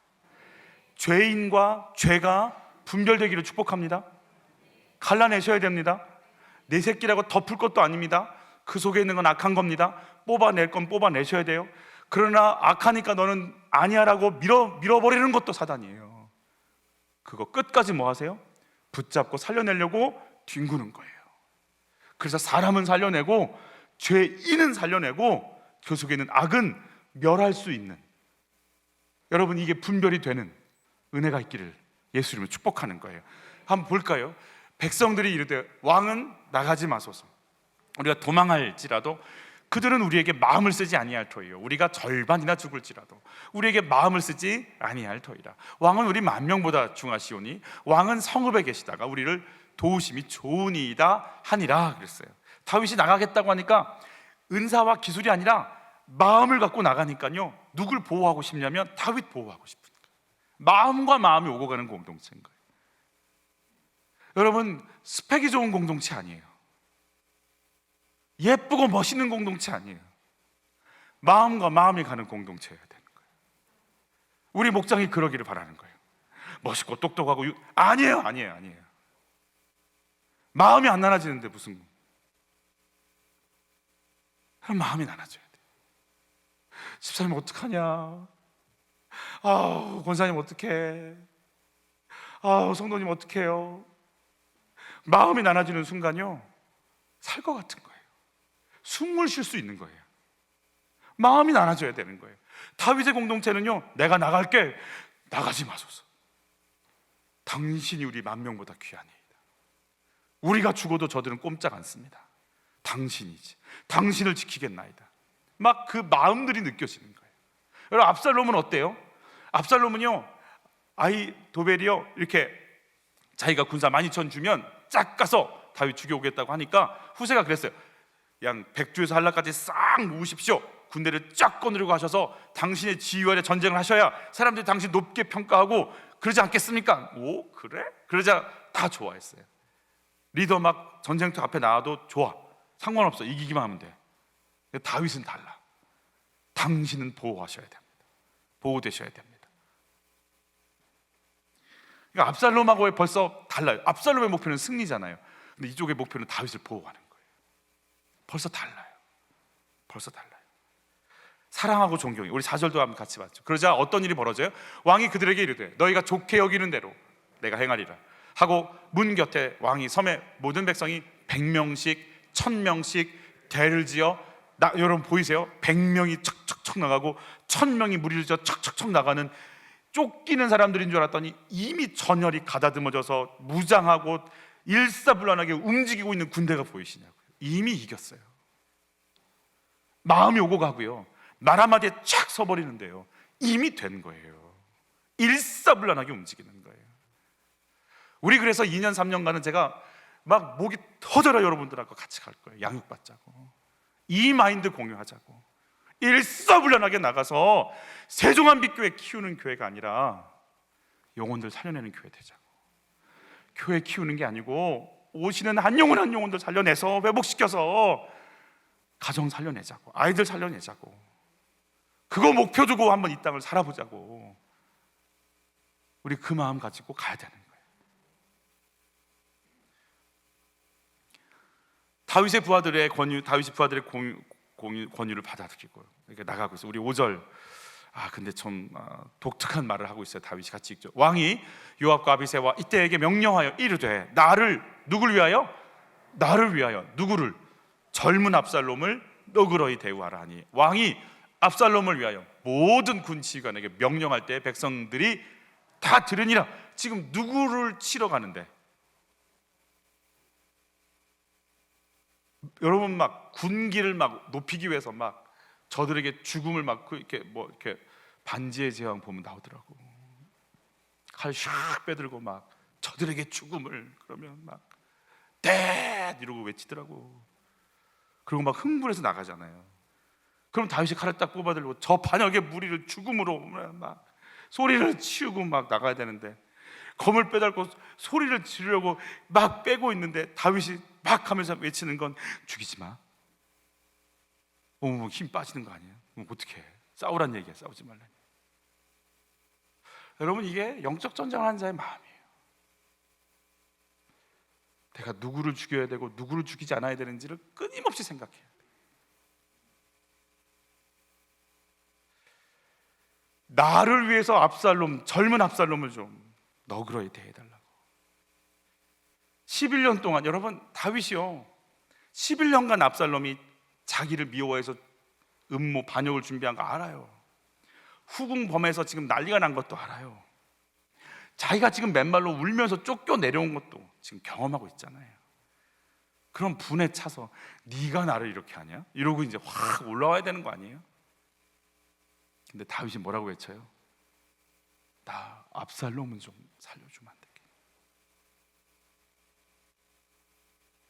죄인과 죄가 분별되기를 축복합니다. 갈라내셔야 됩니다. 내 새끼라고 덮을 것도 아닙니다. 그 속에 있는 건 악한 겁니다. 뽑아낼 건 뽑아내셔야 돼요. 그러나 악하니까 너는 아니야라고 밀어버리는 것도 사단이에요. 그거 끝까지 뭐 하세요? 붙잡고 살려내려고 뒹구는 거예요. 그래서 사람은 살려내고 죄인은 살려내고 그 속에 있는 악은 멸할 수 있는, 여러분, 이게 분별이 되는 은혜가 있기를 예수 이름으로 축복하는 거예요. 한번 볼까요? 백성들이 이르되 왕은 나가지 마소서. 우리가 도망할지라도 그들은 우리에게 마음을 쓰지 아니할 터이요, 우리가 절반이나 죽을지라도 우리에게 마음을 쓰지 아니할 터이라. 왕은 우리 만명보다 중하시오니 왕은 성읍에 계시다가 우리를 도우심이 좋으니이다 하니라 그랬어요. 다윗이 나가겠다고 하니까 은사와 기술이 아니라 마음을 갖고 나가니까요, 누굴 보호하고 싶냐면 다윗 보호하고 싶으니까. 마음과 마음이 오고 가는 공동체인 거예요. 여러분, 스펙이 좋은 공동체 아니에요. 예쁘고 멋있는 공동체 아니에요. 마음과 마음이 가는 공동체여야 되는 거예요. 우리 목장이 그러기를 바라는 거예요. 멋있고 똑똑하고 아니에요. 마음이 안 나눠지는데 무슨, 그럼 마음이 나눠져야 돼요. 집사님 어떡하냐, 권사님 어떡해, 성도님 어떡해요. 마음이 나눠지는 순간요, 살 것 같은 거예요. 숨을 쉴 수 있는 거예요. 마음이 나눠져야 되는 거예요. 다윗의 공동체는요, 내가 나갈게, 나가지 마소서. 당신이 우리 만명보다 귀하니이다. 우리가 죽어도 저들은 꼼짝 않습니다. 당신이지, 당신을 지키겠나이다. 막 그 마음들이 느껴지는 거예요. 여러분, 압살롬은 어때요? 압살롬은요, 아히도벨이요, 이렇게 자기가 군사 12,000 주면 쫙 가서 다윗 죽여오겠다고 하니까 후세가 그랬어요. 양 백두에서 한라까지 싹 모으십시오. 군대를 쫙 거느리고 하셔서 당신의 지휘 아래 전쟁을 하셔야 사람들이 당신 높게 평가하고 그러지 않겠습니까? 오, 그래? 그러자 다 좋아했어요. 리더 막 전쟁터 앞에 나와도 좋아, 상관없어, 이기기만 하면 돼. 다윗은 달라. 당신은 보호하셔야 됩니다. 보호되셔야 됩니다. 그러니까 압살롬하고의 벌써 달라요. 압살롬의 목표는 승리잖아요. 근데 이쪽의 목표는 다윗을 보호하는 거예요. 벌써 달라요. 사랑하고 존경이. 우리 4절도 한번 같이 봤죠. 그러자 어떤 일이 벌어져요? 왕이 그들에게 이르되 너희가 좋게 여기는 대로 내가 행하리라 하고 문 곁에 왕이 섬의 모든 백성이 100명씩 1000명씩 대를 지어 여러분 보이세요? 100명이 척척척 나가고 1000명이 무리를 지어 척척척 나가는, 쫓기는 사람들인 줄 알았더니 이미 전열이 가다듬어져서 무장하고 일사불란하게 움직이고 있는 군대가 보이시냐고요. 이미 이겼어요. 마음이 오고 가고요, 말 한마디에 쫙 서버리는데요, 이미 된 거예요. 일사불란하게 움직이는 거예요. 우리 그래서 2년 3년간은 제가 막 목이 터져라 여러분들하고 같이 갈 거예요. 양육받자고, 이 마인드 공유하자고, 일사불란하게 나가서 세종한빛교회 키우는 교회가 아니라 영혼들 살려내는 교회 되자고. 교회 키우는 게 아니고 오시는 한 영혼 한 영혼들 살려내서 회복시켜서 가정 살려내자고, 아이들 살려내자고, 그거 목표 두고 한번 이 땅을 살아보자고. 우리 그 마음 가지고 가야 되는 거예요. 다윗의 부하들의 권유를 받아들이고 이렇게 나가고 있어요. 우리 5절, 근데 좀 독특한 말을 하고 있어요. 다윗이 같이 읽죠. 왕이 요압과 아비새와 이때에게 명령하여 이르되, 누굴 위하여? 나를 위하여. 누구를? 젊은 압살롬을 너그러이 대우하라 하니, 왕이 압살롬을 위하여 모든 군 지휘관에게 명령할 때 백성들이 다 들으니라. 지금 누구를 치러 가는데? 여러분, 막 군기를 막 높이기 위해서 막 저들에게 죽음을 막 이렇게 반지의 제왕 보면 나오더라고. 칼 샥 빼들고 막 저들에게 죽음을, 그러면 막 대 이러고 외치더라고. 그리고 막 흥분해서 나가잖아요. 그럼 다윗이 칼을 딱 뽑아들고 저 반역의 무리를 죽음으로 막 소리를 치우고 막 나가야 되는데, 검을 빼달고 소리를 지르려고 막 빼고 있는데 다윗이 막 하면서 외치는 건 죽이지 마. 힘 빠지는 거 아니에요? 어떻게 해? 싸우란 얘기야. 싸우지 말라. 여러분, 이게 영적 전쟁하는 자의 마음이에요. 내가 누구를 죽여야 되고 누구를 죽이지 않아야 되는지를 끊임없이 생각해야 돼. 나를 위해서 젊은 압살롬을 좀 너그러이 대해달라고. 11년 동안, 여러분, 다윗이요 11년간 압살롬이 자기를 미워해서 음모 반역을 준비한 거 알아요. 후궁범에서 지금 난리가 난 것도 알아요. 자기가 지금 맨발로 울면서 쫓겨 내려온 것도 지금 경험하고 있잖아요. 그럼 분에 차서 네가 나를 이렇게 하냐? 이러고 이제 확 올라와야 되는 거 아니에요? 근데 다윗이 뭐라고 외쳐요? 나 압살롬은 좀 살려주면 안 되겠니?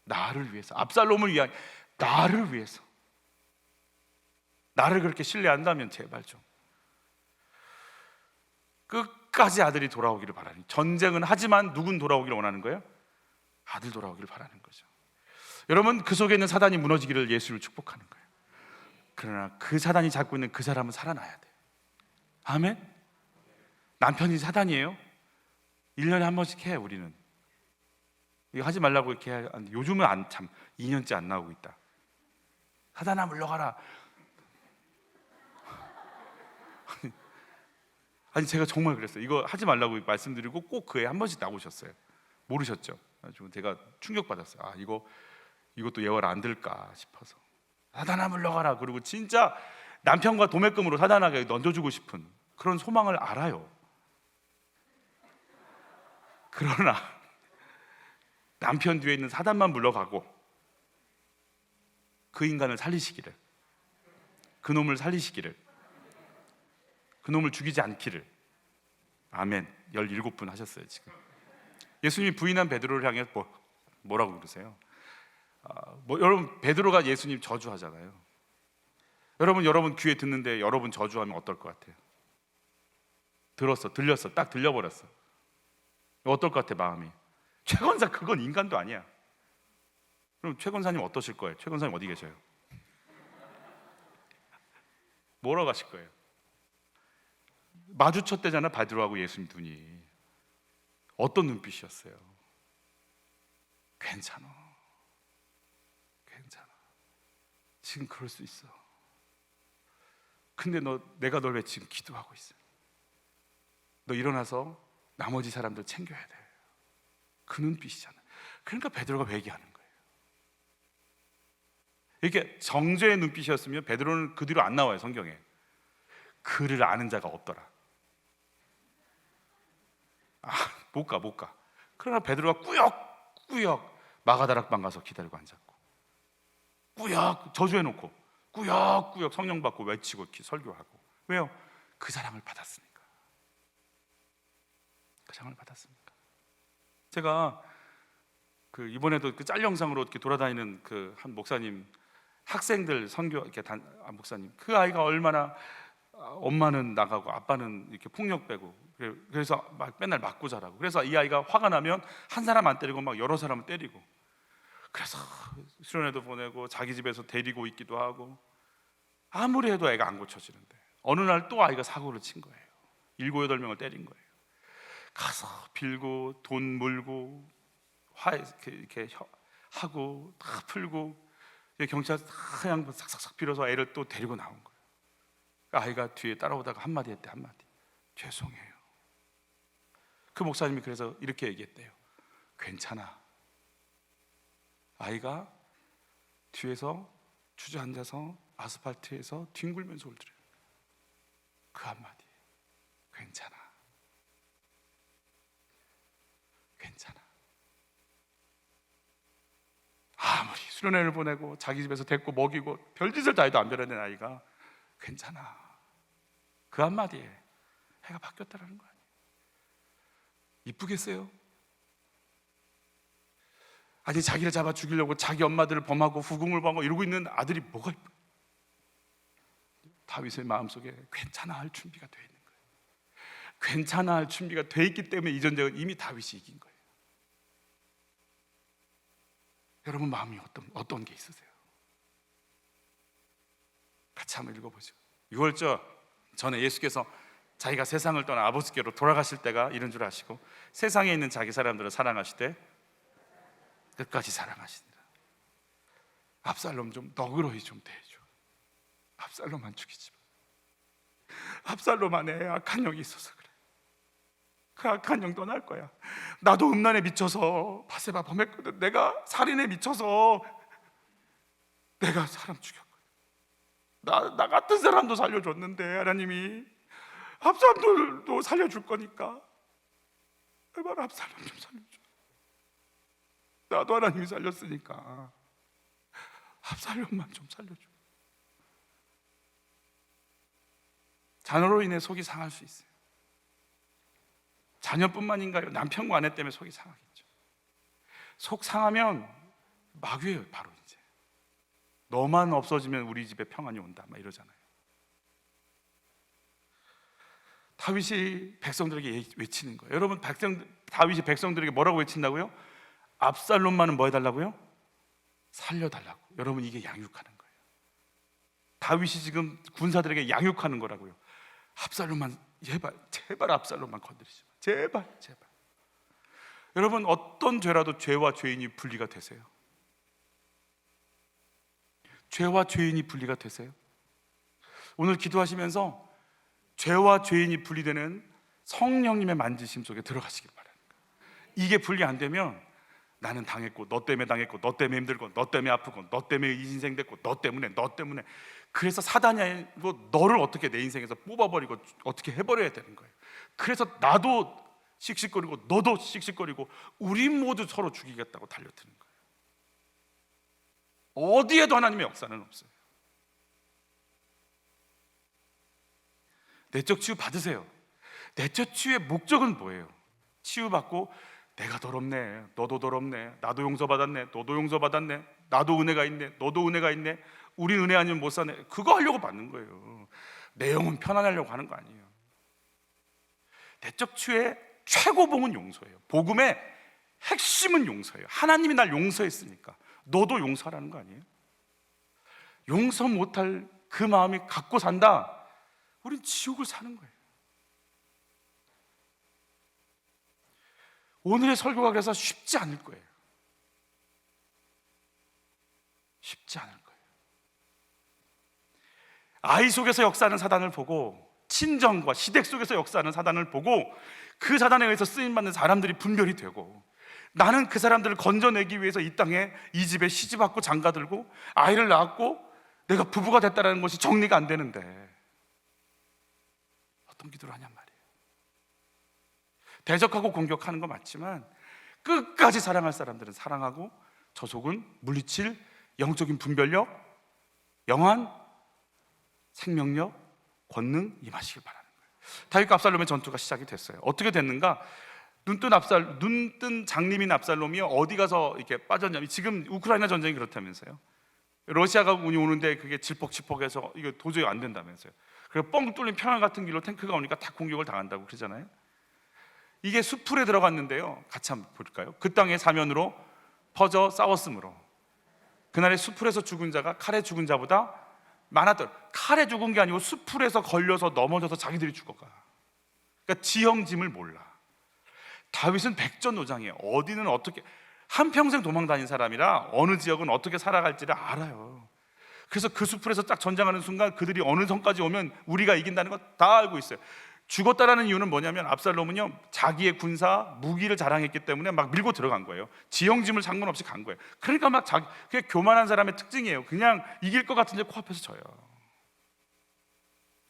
나를 위해서, 압살롬을 위한, 나를 위해서. 나를 그렇게 신뢰한다면 제발 좀 끝까지 아들이 돌아오기를 바라니. 전쟁은 하지만 누군 돌아오기를 원하는 거예요? 아들 돌아오기를 바라는 거죠. 여러분, 그 속에 있는 사단이 무너지기를 예수를 축복하는 거예요. 그러나 그 사단이 잡고 있는 그 사람은 살아나야 돼요. 아멘. 남편이 사단이에요? 1년에 한 번씩 해. 우리는 이거 하지 말라고 이렇게 해. 요즘은 2년째 안 나오고 있다. 사단아 물러가라. 아니, 제가 정말 그랬어요. 이거 하지 말라고 말씀드리고 꼭 그 해 한 번씩 나오셨어요. 모르셨죠? 제가 충격받았어요. 이것도 예화를 안 들까 싶어서. 사단아 물러가라. 그리고 진짜 남편과 도매금으로 사단에게 던져주고 싶은 그런 소망을 알아요. 그러나 남편 뒤에 있는 사단만 물러가고 그 인간을 살리시기를, 그 놈을 살리시기를, 그 놈을 죽이지 않기를. 아멘. 17분 하셨어요 지금. 예수님이 부인한 베드로를 향해 뭐라고 그러세요? 여러분, 베드로가 예수님 저주하잖아요. 여러분 귀에 듣는데 여러분 저주하면 어떨 것 같아요? 들렸어, 딱 들려버렸어. 어떨 것 같아 마음이? 최 권사, 그건 인간도 아니야. 그럼 최 권사님 어떠실 거예요? 최 권사님 어디 계셔요? 뭐라고 하실 거예요? 마주쳤대잖아, 베드로하고 예수님 눈이. 어떤 눈빛이었어요? 괜찮아. 지금 그럴 수 있어. 근데 내가 널 왜 지금 기도하고 있어? 너 일어나서 나머지 사람들 챙겨야 돼. 그 눈빛이잖아. 그러니까 베드로가 회개하는 거예요. 이렇게 정죄의 눈빛이었으면 베드로는 그 뒤로 안 나와요, 성경에. 그를 아는 자가 없더라. 못 가. 그러나 베드로가 꾸역꾸역 마가다락방 가서 기다리고 앉았고, 꾸역 저주해놓고 꾸역꾸역 성령 받고 외치고 설교하고. 왜요? 그 사랑을 받았으니까. 그 사랑을 받았으니까. 제가 이번에도 그 짤 영상으로 이렇게 돌아다니는 그 한 목사님, 학생들 선교 이렇게 목사님, 그 아이가 얼마나 엄마는 나가고 아빠는 이렇게 폭력 빼고 그래서 막 맨날 맞고 자라고. 그래서 이 아이가 화가 나면 한 사람 안 때리고 막 여러 사람을 때리고, 그래서 수련회도 보내고 자기 집에서 데리고 있기도 하고, 아무리 해도 애가 안 고쳐지는데 어느 날 또 아이가 사고를 친 거예요. 7, 8명을 때린 거예요. 가서 빌고 돈 물고 이렇게 하고 다 풀고, 경찰 다 그냥 싹싹싹 빌어서 애를 또 데리고 나온 거예요. 아이가 뒤에 따라오다가 한마디 했대. 한마디. 죄송해요. 그 목사님이 그래서 이렇게 얘기했대요. 괜찮아. 아이가 뒤에서 주저앉아서 아스팔트에서 뒹굴면서 울더래요. 그 한마디. 괜찮아. 괜찮아. 아무리 수련회를 보내고 자기 집에서 데리고 먹이고 별짓을 다 해도 안 변하는 아이가 괜찮아. 그 한마디에 해가 바뀌었다라는 거 아니에요. 이쁘겠어요? 아니, 자기를 잡아 죽이려고 자기 엄마들을 범하고 후궁을 범하고 이러고 있는 아들이 뭐가 이뻐? 다윗의 마음속에 괜찮아 할 준비가 돼 있는 거예요. 괜찮아 할 준비가 돼 있기 때문에 이 전쟁은 이미 다윗이 이긴 거예요. 여러분 마음이 어떤 게 있으세요? 같이 한번 읽어보죠. 6월절 전에 예수께서 자기가 세상을 떠나 아버지께로 돌아가실 때가 이런 줄 아시고 세상에 있는 자기 사람들을 사랑하시되 끝까지 사랑하시니라. 압살롬 좀 너그러이 좀 대해줘. 압살롬만 죽이지 마. 압살롬 안에 악한 영이 있어서 그래. 그 악한 영 떠날 거야. 나도 음란에 미쳐서 바세바 범했거든. 내가 살인에 미쳐서 내가 사람 죽였거든. 나 같은 사람도 살려줬는데 하나님이 압살롬도 살려줄 거니까 제발 압살롬 좀 살려줘. 나도 하나님이 살렸으니까 압살롬만 좀 살려줘. 자녀로 인해 속이 상할 수 있어요. 자녀뿐만인가요? 남편과 아내 때문에 속이 상하겠죠. 속 상하면 마귀예요. 바로 이제 너만 없어지면 우리 집에 평안이 온다 막 이러잖아요. 다윗이 백성들에게 외치는 거예요. 여러분, 다윗이 백성들에게 뭐라고 외친다고요? 압살롬만은 뭐 해달라고요? 살려달라고. 여러분, 이게 양육하는 거예요. 다윗이 지금 군사들에게 양육하는 거라고요. 압살롬만 제발 압살롬만 건드리지 마. 제발. 여러분, 어떤 죄라도 죄와 죄인이 분리가 되세요? 죄와 죄인이 분리가 되세요? 오늘 기도하시면서 죄와 죄인이 분리되는 성령님의 만지심 속에 들어가시길 바랍니다. 이게 분리 안 되면 나는 당했고, 너 때문에 당했고, 너 때문에 힘들고, 너 때문에 아프고, 너 때문에 이 인생 됐고, 너 때문에 그래서 사단이 너를 어떻게 내 인생에서 뽑아버리고 어떻게 해버려야 되는 거예요. 그래서 나도 씩씩거리고 너도 씩씩거리고 우리 모두 서로 죽이겠다고 달려드는 거예요. 어디에도 하나님의 역사는 없어요. 내적 치유 받으세요. 내적 치유의 목적은 뭐예요? 치유받고 내가 더럽네, 너도 더럽네, 나도 용서받았네, 너도 용서받았네, 나도 은혜가 있네, 너도 은혜가 있네, 우린 은혜 아니면 못 사네. 그거 하려고 받는 거예요. 내 영혼 편안하려고 하는 거 아니에요. 내적 치유의 최고봉은 용서예요. 복음의 핵심은 용서예요. 하나님이 날 용서했으니까 너도 용서하라는 거 아니에요? 용서 못할 그 마음이 갖고 산다? 우린 지옥을 사는 거예요. 오늘의 설교가 그래서 쉽지 않을 거예요. 쉽지 않을 거예요. 아이 속에서 역사하는 사단을 보고, 친정과 시댁 속에서 역사하는 사단을 보고, 그 사단에 의해서 쓰임받는 사람들이 분별이 되고, 나는 그 사람들을 건져내기 위해서 이 땅에 이 집에 시집왔고 장가들고 아이를 낳았고 내가 부부가 됐다는 것이 정리가 안 되는데 어떤 기도를 하냔 말이에요. 대적하고 공격하는 거 맞지만 끝까지 사랑할 사람들은 사랑하고, 저 속은 물리칠 영적인 분별력, 영한 생명력, 권능 임하시길 바라는 거예요. 다윗과 압살롬의 전투가 시작이 됐어요. 어떻게 됐는가? 눈뜬 장님인 압살롬이 어디 가서 이렇게 빠졌냐면, 지금 우크라이나 전쟁이 그렇다면서요. 러시아가 운이 오는데 그게 질퍽질퍽해서 이거 도저히 안 된다면서요. 그리고 뻥 뚫린 평양 같은 길로 탱크가 오니까 다 공격을 당한다고 그러잖아요. 이게 숲풀에 들어갔는데요, 같이 한번 볼까요? 그 땅의 사면으로 퍼져 싸웠으므로 그날의 숲풀에서 죽은 자가 칼에 죽은 자보다 많았던. 칼에 죽은 게 아니고 숲풀에서 걸려서 넘어져서 자기들이 죽어가. 그러니까 지형짐을 몰라. 다윗은 백전노장이에요. 어디는 어떻게, 한평생 도망 다닌 사람이라 어느 지역은 어떻게 살아갈지를 알아요. 그래서 그 숲풀에서 딱 전장하는 순간 그들이 어느 성까지 오면 우리가 이긴다는 거 다 알고 있어요. 죽었다라는 이유는 뭐냐면 압살롬은요, 자기의 군사 무기를 자랑했기 때문에 막 밀고 들어간 거예요. 지형짐을 상관없이 간 거예요. 그러니까 막 그게 교만한 사람의 특징이에요. 그냥 이길 것 같은데 코앞에서 져요.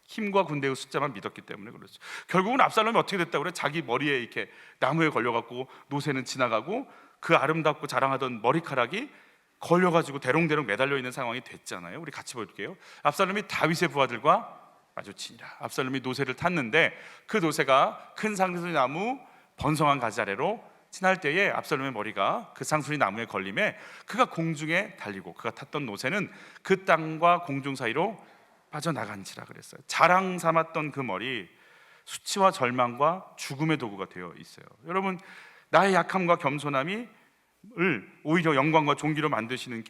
힘과 군대의 숫자만 믿었기 때문에 그렇죠. 결국은 압살롬이 어떻게 됐다고 그래? 자기 머리에 이렇게 나무에 걸려갖고 노새는 지나가고 그 아름답고 자랑하던 머리카락이 걸려가지고 대롱대롱 매달려 있는 상황이 됐잖아요. 우리 같이 볼게요. 압살롬이 다윗의 부하들과 마주치니라. 압살롬이 노새를 탔는데 그 노새가 큰 상수리 나무 번성한 가지 아래로 지날 때에 압살롬의 머리가 그 상수리 나무에 걸림에 그가 공중에 달리고 그가 탔던 노새는 그 땅과 공중 사이로 빠져나간지라 그랬어요. 자랑 삼았던 그 머리, 수치와 절망과 죽음의 도구가 되어 있어요. 여러분, 나의 약함과 겸손함이 오히려 영광과 존귀로 만드시는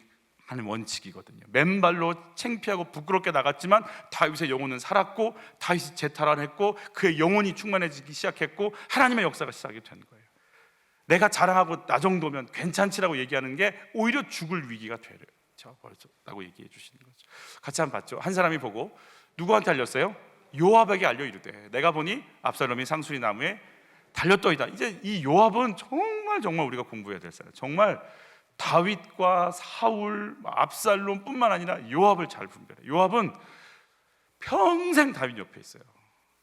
하는 원칙이거든요. 맨발로 창피하고 부끄럽게 나갔지만 다윗의 영혼은 살았고 다윗이 재탈환했고 그의 영혼이 충만해지기 시작했고 하나님의 역사가 시작이 된 거예요. 내가 자랑하고 나 정도면 괜찮지라고 얘기하는 게 오히려 죽을 위기가 되라고 얘기해 주시는 거죠. 같이 한번 봤죠. 한 사람이 보고 누구한테 알렸어요? 요압에게 알려 이르되 내가 보니 압살롬이 상수리 나무에 달렸더이다. 이제 이 요압은 정말 우리가 공부해야 될 사람. 정말 다윗과 사울, 압살롬뿐만 아니라 요압을 잘 분별해. 요압은 평생 다윗 옆에 있어요.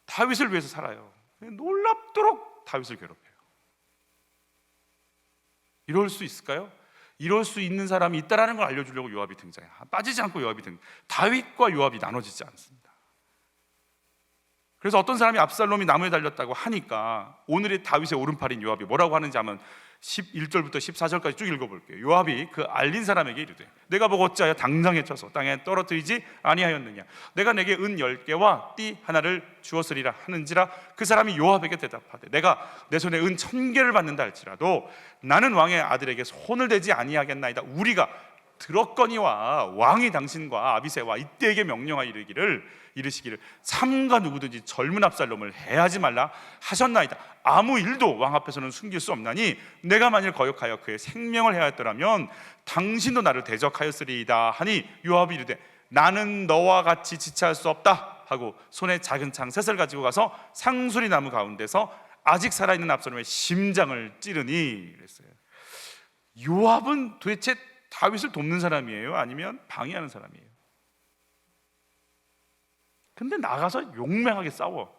다윗을 위해서 살아요. 놀랍도록 다윗을 괴롭혀요. 이럴 수 있을까요? 이럴 수 있는 사람이 있다라는 걸 알려주려고 요압이 등장해요. 빠지지 않고 요압이 등장. 다윗과 요압이 나눠지지 않습니다. 그래서 어떤 사람이 압살롬이 나무에 달렸다고 하니까 오늘의 다윗의 오른팔인 요압이 뭐라고 하는지 하면 11절부터 14절까지 쭉 읽어볼게요. 요압이 그 알린 사람에게 이르되 내가 보고 어찌하여 당장 해쳐서 땅에 떨어뜨리지 아니하였느냐. 내가 내게 은 10개와 띠 하나를 주었으리라 하는지라. 그 사람이 요압에게 대답하되 내가 내 손에 은 1000개를 받는다 할지라도 나는 왕의 아들에게 손을 대지 아니하겠나이다. 우리가 들었거니와 왕이 당신과 아비새와 이때에게 명령하여 이르시기를 삼가 누구든지 젊은 압살롬을 해하지 말라 하셨나이다. 아무 일도 왕 앞에서는 숨길 수 없나니 내가 만일 거역하여 그의 생명을 해하였더라면 당신도 나를 대적하였으리이다 하니 요압이 이르되 나는 너와 같이 지체할 수 없다 하고 손에 작은 창 셋을 가지고 가서 상수리 나무 가운데서 아직 살아있는 압살롬의 심장을 찌르니 그랬어요. 요압은 도대체 다윗을 돕는 사람이에요? 아니면 방해하는 사람이에요? 근데 나가서 용맹하게 싸워.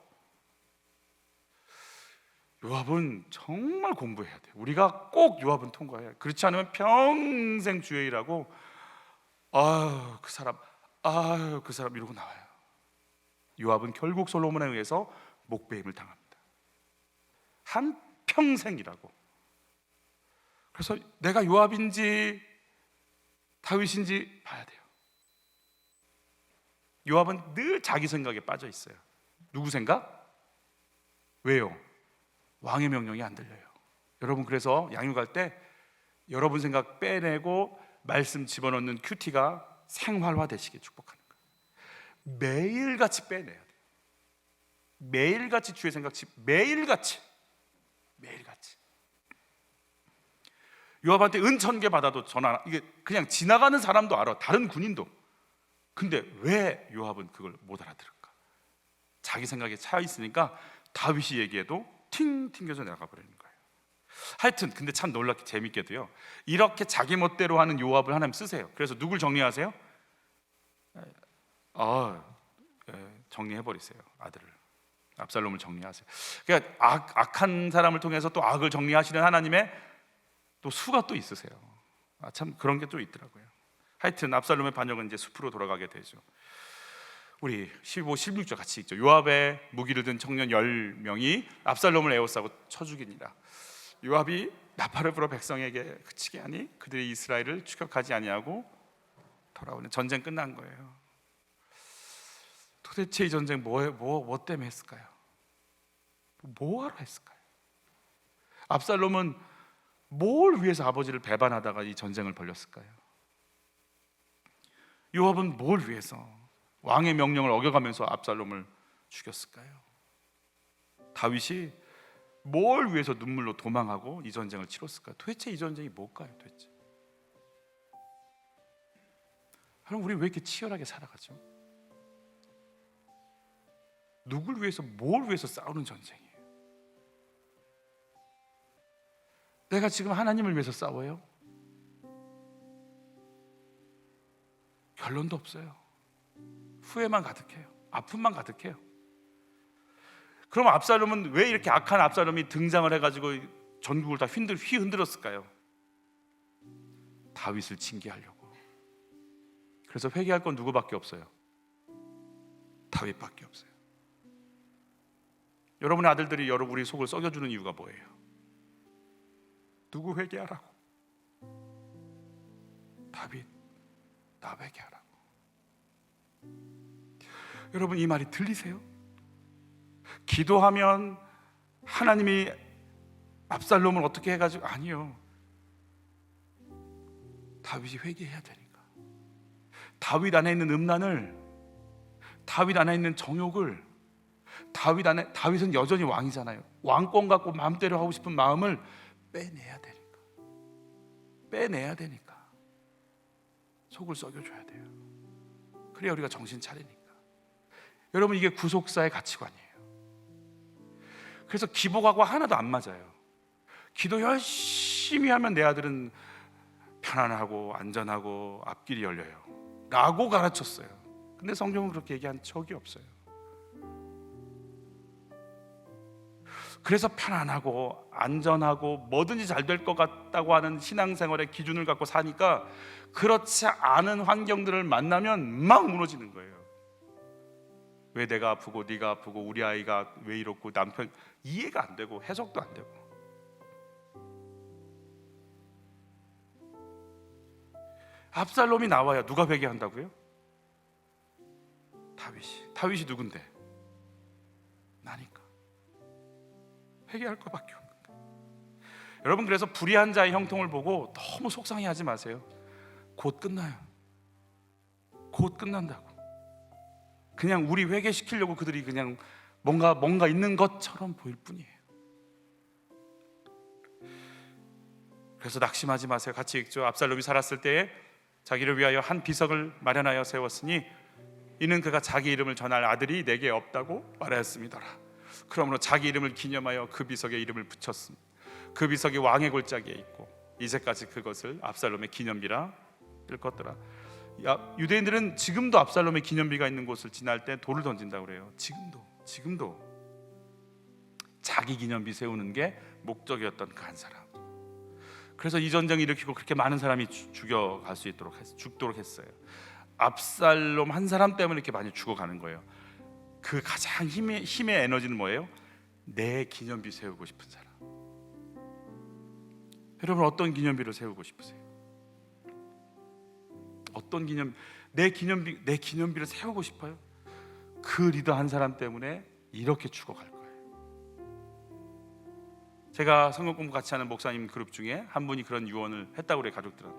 요압은 정말 공부해야 돼요. 우리가 꼭 요압은 통과해야 돼요. 그렇지 않으면 평생 주의 일하고 그 사람 이러고 나와요. 요압은 결국 솔로몬에 의해서 목배임을 당합니다. 한평생이라고. 그래서 내가 요압인지 다윗인지 봐야 돼요. 요압은 늘 자기 생각에 빠져 있어요. 누구 생각? 왜요? 왕의 명령이 안 들려요. 여러분, 그래서 양육할 때 여러분 생각 빼내고 말씀 집어넣는 큐티가 생활화되시게 축복하는 거예요. 매일같이 빼내야 돼요. 매일같이 주의 생각 매일같이. 요압한테 은 1000개 받아도 전화, 이게 그냥 지나가는 사람도 알아. 다른 군인도. 근데 왜 요압은 그걸 못 알아들을까? 자기 생각에 차 있으니까 다윗이 얘기해도 팅 튕겨져 나가 버리는 거예요. 하여튼 근데 참 놀랍게 재밌게도요, 이렇게 자기 멋대로 하는 요압을 하나님 쓰세요. 그래서 누굴 정리하세요? 정리해버리세요. 아들을, 압살롬을 정리하세요. 그러니까 악한 사람을 통해서 또 악을 정리하시는 하나님의 또 수가 또 있으세요. 참 그런 게 또 있더라고요. 하여튼 압살롬의 반역은 이제 숲으로 돌아가게 되죠. 우리 15, 16절 같이 읽죠. 요압의 무기를 든 청년 10명이 압살롬을 에워싸고 쳐 죽이니라. 요압이 나팔을 불어 백성에게 그치게 하니 그들이 이스라엘을 추격하지 아니하고 돌아오는. 전쟁 끝난 거예요. 도대체 이 전쟁 뭐 때문에 했을까요? 뭐하러 했을까요? 압살롬은 뭘 위해서 아버지를 배반하다가 이 전쟁을 벌였을까요? 요압은 뭘 위해서 왕의 명령을 어겨가면서 압살롬을 죽였을까요? 다윗이 뭘 위해서 눈물로 도망하고 이 전쟁을 치렀을까요? 도대체 이 전쟁이 뭘까요? 도대체 그럼 우리 왜 이렇게 치열하게 살아가죠? 누굴 위해서 뭘 위해서 싸우는 전쟁이에요? 내가 지금 하나님을 위해서 싸워요? 결론도 없어요. 후회만 가득해요. 아픔만 가득해요. 그럼 압살롬은 왜 이렇게 악한 압살롬이 등장을 해가지고 전국을 다 휘흔들었을까요? 다윗을 징계하려고. 그래서 회개할 건 누구밖에 없어요? 다윗밖에 없어요. 여러분의 아들들이 여러분의 속을 썩여주는 이유가 뭐예요? 누구 회개하라고? 다윗, 나 회개하라고. 여러분 이 말이 들리세요? 기도하면 하나님이 압살롬을 어떻게 해가지고, 아니요, 다윗이 회개해야 되니까. 다윗 안에 있는 음란을, 다윗 안에 있는 정욕을, 다윗은 여전히 왕이잖아요. 왕권 갖고 마음대로 하고 싶은 마음을 빼내야 되니까 속을 썩여줘야 돼요. 그래야 우리가 정신 차리니까. 여러분 이게 구속사의 가치관이에요. 그래서 기복하고 하나도 안 맞아요. 기도 열심히 하면 내 아들은 편안하고 안전하고 앞길이 열려요 라고 가르쳤어요. 근데 성경은 그렇게 얘기한 적이 없어요. 그래서 편안하고 안전하고 뭐든지 잘 될 것 같다고 하는 신앙생활의 기준을 갖고 사니까 그렇지 않은 환경들을 만나면 막 무너지는 거예요. 왜 내가 아프고 네가 아프고 우리 아이가 왜 이렇고 남편 이해가 안 되고 해석도 안 되고. 압살롬이 나와야 누가 회개한다고요? 다윗이 누군데? 나니까. 회개할 것밖에 없는 거예요. 여러분 그래서 불의한 자의 형통을 보고 너무 속상해하지 마세요. 곧 끝나요. 곧 끝난다고. 그냥 우리 회개시키려고 그들이 그냥 뭔가 있는 것처럼 보일 뿐이에요. 그래서 낙심하지 마세요. 같이 읽죠. 압살롬이 살았을 때에 자기를 위하여 한 비석을 마련하여 세웠으니 이는 그가 자기 이름을 전할 아들이 내게 없다고 말하였음이더라. 그러므로 자기 이름을 기념하여 그 비석에 이름을 붙였음. 그 비석이 왕의 골짜기에 있고 이제까지 그것을 압살롬의 기념비라 일컫더라. 유대인들은 지금도 압살롬의 기념비가 있는 곳을 지날 때 돌을 던진다고 그래요. 지금도 자기 기념비 세우는 게 목적이었던 그 한 사람. 그래서 이 전쟁을 일으키고 그렇게 많은 사람이 죽도록 했어요. 압살롬 한 사람 때문에 이렇게 많이 죽어가는 거예요. 그 가장 힘의 에너지는 뭐예요? 내 기념비 세우고 싶은 사람. 여러분 어떤 기념비를 세우고 싶으세요? 어떤 내 기념비를 세우고 싶어요? 그 리더 한 사람 때문에 이렇게 죽어갈 거예요. 제가 성경 공부 같이 하는 목사님 그룹 중에 한 분이 그런 유언을 했다고 그래요. 가족들은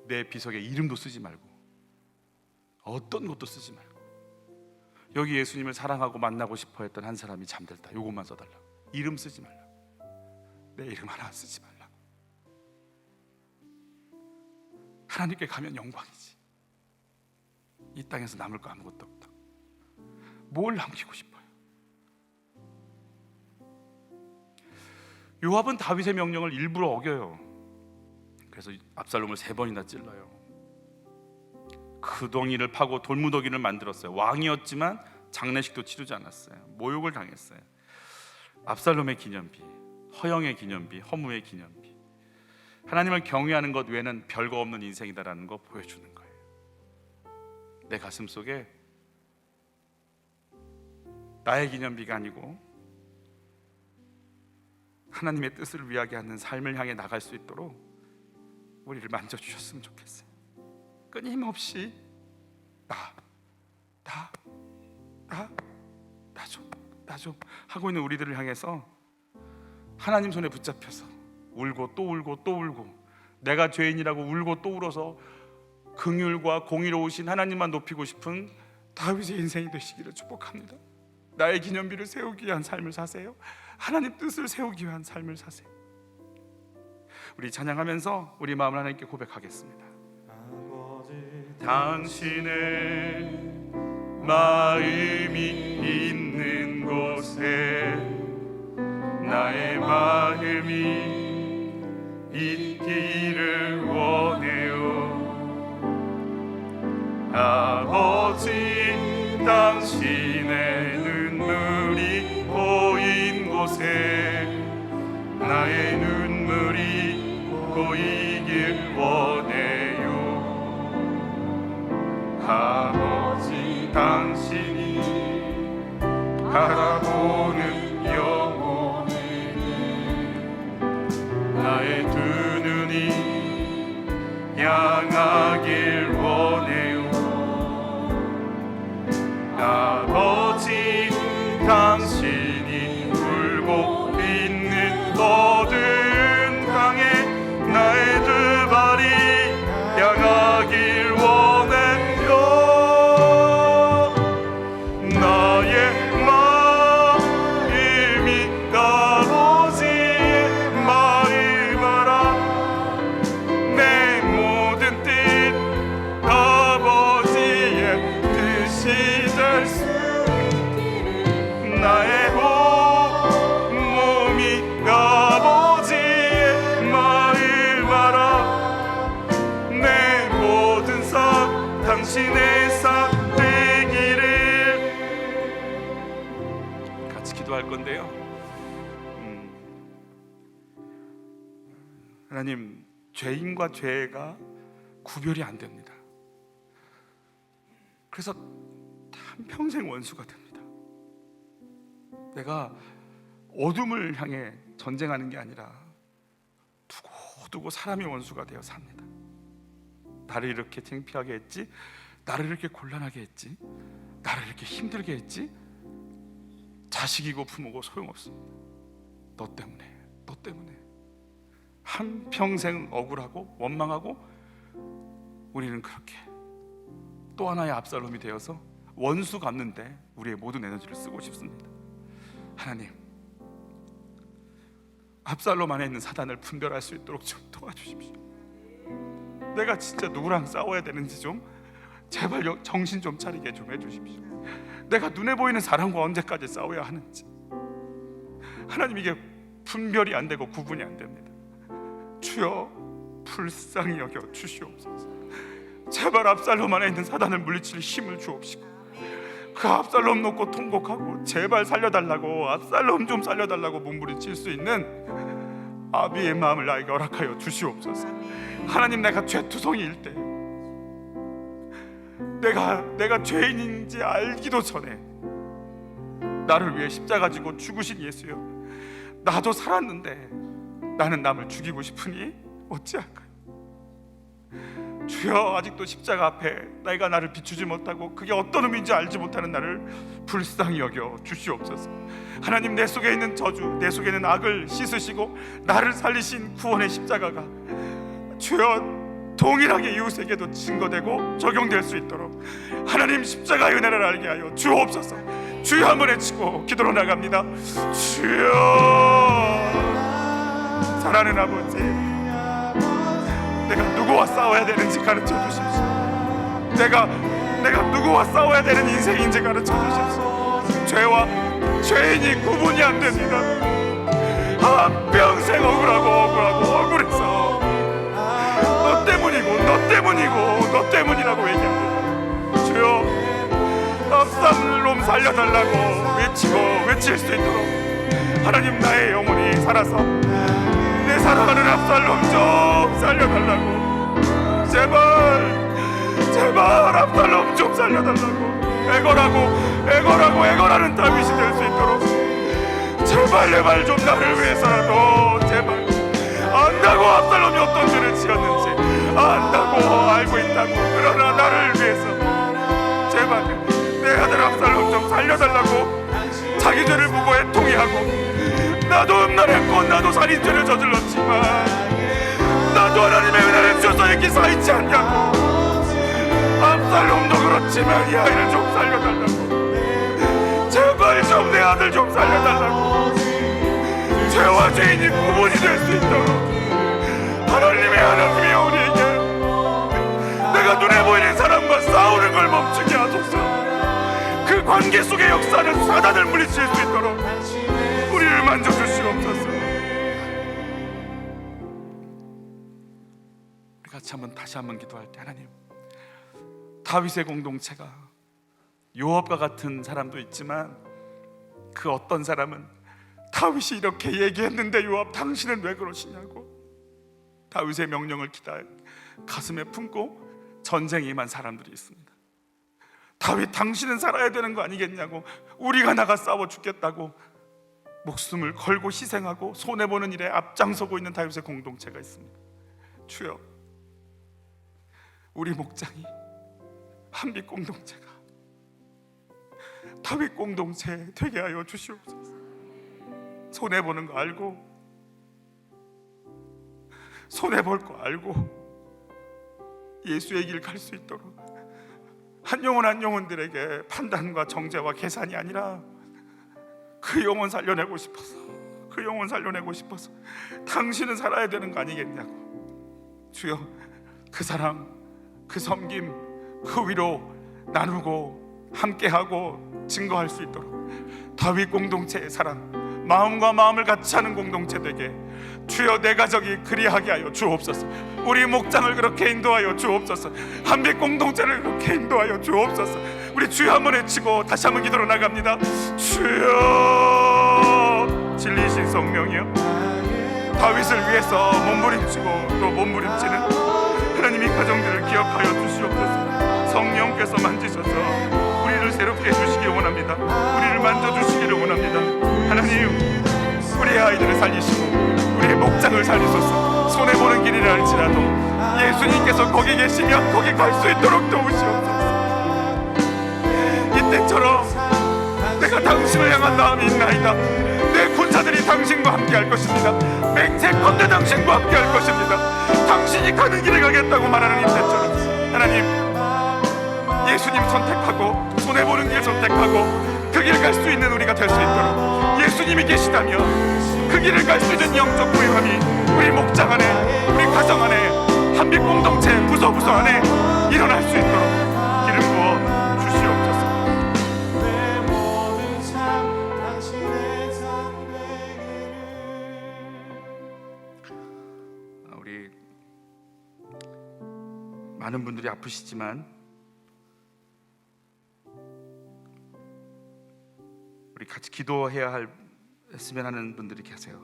내 비석에 이름도 쓰지 말고 어떤 것도 쓰지 말고 여기 예수님을 사랑하고 만나고 싶어 했던 한 사람이 잠들다. 요것만 써달라고. 이름 쓰지 말라고. 내 이름 하나 쓰지 말라고. 하나님께 가면 영광이지. 이 땅에서 남을 거 아무것도 없다. 뭘 남기고 싶어요? 요압은 다윗의 명령을 일부러 어겨요. 그래서 압살롬을 3번이나 찔러요. 그 덩이를 파고 돌무더기를 만들었어요. 왕이었지만 장례식도 치르지 않았어요. 모욕을 당했어요. 압살롬의 기념비, 허영의 기념비, 허무의 기념비. 하나님을 경외하는 것 외에는 별거 없는 인생이다라는 거 보여주는 거예요. 내 가슴 속에 나의 기념비가 아니고 하나님의 뜻을 위하게 하는 삶을 향해 나갈 수 있도록 우리를 만져주셨으면 좋겠어요. 끊임없이 나 좀 하고 있는 우리들을 향해서 하나님 손에 붙잡혀서 울고 또 울고 또 울고 내가 죄인이라고 울고 또 울어서 긍휼과 공의로우신 하나님만 높이고 싶은 다윗의 인생이 되시기를 축복합니다. 나의 기념비를 세우기 위한 삶을 사세요. 하나님 뜻을 세우기 위한 삶을 사세요. 우리 찬양하면서 우리 마음을 하나님께 고백하겠습니다. 당신의 마음이 있는 곳에 나의 마음이 있기를 원해요. 아버지, 당신의 눈물이 보인 곳에 나의 눈물이 고이길 원해요. 아버지, 당신이 바라보는 영혼에는 나의 두 눈이 향하길 원해요. 아버지, 당신이 울고 있는 어두운 강에 나의 두 발이 향하길 원해요. 나의 마음이 아버지의 마음 알아. 내 모든 뜻 아버지의 뜻이 될 수 있기를. 나의 몸이 아버지의 마음 알아. 내 모든 삶 당신의 삶 되기를. 같이 기도할 건데요. 하나님, 죄인과 죄가 구별이 안 됩니다. 그래서 한평생 원수가 됩니다. 내가 어둠을 향해 전쟁하는 게 아니라 두고두고 사람이 원수가 되어 삽니다. 나를 이렇게 창피하게 했지, 나를 이렇게 곤란하게 했지, 나를 이렇게 힘들게 했지. 자식이고 부모고 소용없습니다. 너 때문에 한평생 억울하고 원망하고 우리는 그렇게 또 하나의 압살롬이 되어서 원수 갚는데 우리의 모든 에너지를 쓰고 싶습니다. 하나님, 압살롬 안에 있는 사단을 분별할 수 있도록 좀 도와주십시오. 내가 진짜 누구랑 싸워야 되는지 좀 제발 정신 좀 차리게 좀 해주십시오. 내가 눈에 보이는 사람과 언제까지 싸워야 하는지. 하나님, 이게 분별이 안 되고 구분이 안 됩니다. 주여, 불쌍히 여겨 주시옵소서. 제발 압살롬 안에 있는 사단을 물리칠 힘을 주옵시고, 그 압살롬 놓고 통곡하고 제발 살려달라고, 압살롬 좀 살려달라고 몸부림칠 수 있는 아비의 마음을 나에게 허락하여 주시옵소서. 하나님, 내가 죄투성이일 때, 내가 죄인인지 알기도 전에 나를 위해 십자가 지고 죽으신 예수여, 나도 살았는데 나는 남을 죽이고 싶으니 어찌할까요? 주여, 아직도 십자가 앞에 내가 나를 비추지 못하고 그게 어떤 의미인지 알지 못하는 나를 불쌍히 여겨 주시옵소서. 하나님, 내 속에 있는 저주, 내 속에 있는 악을 씻으시고 나를 살리신 구원의 십자가가 주여 동일하게 이웃에게도 증거되고 적용될 수 있도록 하나님 십자가의 은혜를 알게 하여 주옵소서. 주여, 한번 외치고 기도로 나갑니다. 주여, 사랑하는 아버지, 내가 누구와 싸워야 되는지 가르쳐 주십시오. 내가 누구와 싸워야 되는 인생인지 가르쳐 주십시오. 죄와 죄인이 구분이 안 됩니다. 한평생 억울해서 너 때문이라고 얘기합니다. 주여, 압살롬 살려달라고 외칠 수 있도록 하나님, 나의 영혼이 살아서 내 사랑하는 압살롬 좀 살려달라고, 제발 압살롬 좀 살려달라고 애걸하는 다윗이 될 수 있도록 제발 내 말 좀 나를 위해서라도, 제발. 안다고 압살롬이 어떤 죄를 지었는지 안다고 알고 있다고. 그러나 나를 위해서 제발 내 아들 압살롬 좀 살려달라고 자기 죄를 보고 애통해하고 나도 음란했고 나도 살인죄를 저질렀지만 나도 하나님의 은혜를 주셔서 기사있지 않냐고. 압살롬도 그렇지만 이 아이를 좀 살려달라고. 제발 좀 내 아들 좀 살려달라고. 죄와 죄인이 구분이 될 수 있도록 하나님이 우리에게 내가 눈에 보이는 사람과 싸우는 걸 멈추게 하소서. 그 관계 속의 역사는 사단을 물리칠 수 있도록 우리를 만져주시옵소서. 우리 같이 다시 한번 기도할 때, 하나님, 다윗의 공동체가 요압과 같은 사람도 있지만 그 어떤 사람은 다윗이 이렇게 얘기했는데 요압 당신은 왜 그러시냐고 다윗의 명령을 가슴에 품고 전쟁에 임한 사람들이 있습니다. 다윗 당신은 살아야 되는 거 아니겠냐고, 우리가 나가 싸워 죽겠다고 목숨을 걸고 희생하고 손해보는 일에 앞장서고 있는 다윗의 공동체가 있습니다. 주여, 우리 목장이 한빛 공동체가 다윗 공동체 되게 하여 주시옵소서. 손해보는 거 알고, 손해볼 거 알고 예수의 길 갈 수 있도록 한 영혼 한 영혼들에게 판단과 정죄와 계산이 아니라 그 영혼 살려내고 싶어서, 그 영혼 살려내고 싶어서 당신은 살아야 되는 거 아니겠냐고. 주여, 그 사랑, 그 섬김, 그 위로 나누고 함께하고 증거할 수 있도록 다윗 공동체의 사랑, 마음과 마음을 같이 하는 공동체 되게 주여 내 가족이 그리하게 하여 주옵소서. 우리 목장을 그렇게 인도하여 주옵소서. 한빛 공동체를 그렇게 인도하여 주옵소서. 우리 주여 한번 외치고 다시 한번 기도로 나갑니다. 주여, 진리이신 성령이여, 다윗을 위해서 몸부림치고 또 몸부림치는 하나님이 가정들을 기억하여 주시옵소서. 성령께서 만지셔서 우리를 새롭게 해주시기 원합니다. 우리를 만져주시기를 원합니다. 하나님, 우리의 아이들을 살리시고 우리의 목장을 살리소서. 손해보는 길이라 할지라도 예수님께서 거기 계시면 거기 갈 수 있도록 도우시옵소서. 이때처럼 내가 당신을 향한 마음이 있나이다. 내 군사들이 당신과 함께 할 것입니다. 맹세컨대 당신과 함께 할 것입니다. 당신이 가는 길에 가겠다고 말하는 이때처럼 하나님, 예수님 선택하고 손해보는 길 선택하고 그 길 갈 수 있는 우리가 될 수 있도록 예수님이 계시다면 그 길을 갈 수 있는 영적 부유함이 우리 목장 안에, 우리 가정 안에, 한빛 공동체 부서 안에 일어날 수 있도록 기름 부어 주시옵소서. 우리 많은 분들이 아프시지만 우리 같이 기도해야 했으면 하는 분들이 계세요.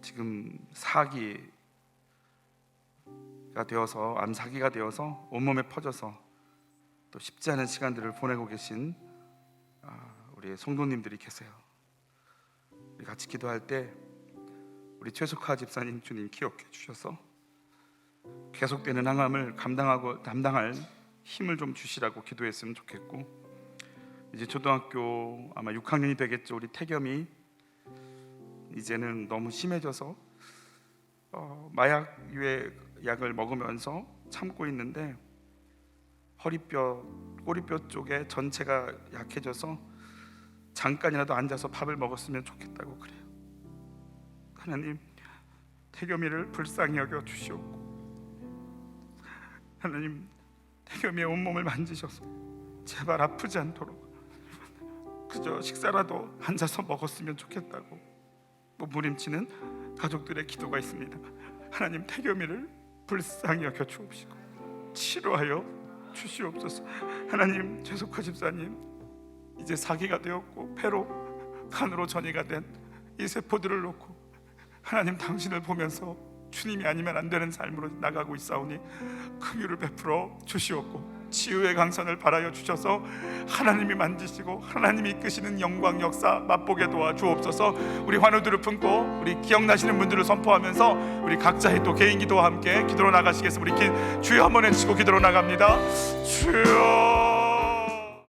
지금 사기가 되어서, 암사기가 되어서 온몸에 퍼져서 또 쉽지 않은 시간들을 보내고 계신 우리 성도님들이 계세요. 우리 같이 기도할 때 우리 최석화 집사님 주님 기억해 주셔서 계속되는 항암을 담당할 힘을 좀 주시라고 기도했으면 좋겠고, 이제 초등학교 아마 6학년이 되겠죠. 우리 태겸이 이제는 너무 심해져서 마약 유해 약을 먹으면서 참고 있는데 허리뼈, 꼬리뼈 쪽에 전체가 약해져서 잠깐이라도 앉아서 밥을 먹었으면 좋겠다고 그래요. 하나님, 태겸이를 불쌍히 여겨 주시옵고, 하나님, 태겸이의 온몸을 만지셔서 제발 아프지 않도록 그저 식사라도 앉아서 먹었으면 좋겠다고 몸부림치는 가족들의 기도가 있습니다. 하나님, 태겸이를 불쌍히 여겨 주옵시고 치료하여 주시옵소서. 하나님, 최석화 집사님 이제 사기가 되었고 폐로 간으로 전이가 된 이 세포들을 놓고 하나님, 당신을 보면서 주님이 아니면 안 되는 삶으로 나가고 있사오니 긍휼을 베풀어 주시옵고 치유의 강선을 바라여 주셔서 하나님이 만지시고 하나님이 이끄시는 영광 역사 맛보게 도와주옵소서. 우리 환우들을 품고 우리 기억나시는 분들을 선포하면서 우리 각자의 또 개인 기도와 함께 기도로 나가시겠습니다. 우리 주여 한번 외치고 기도로 나갑니다. 주여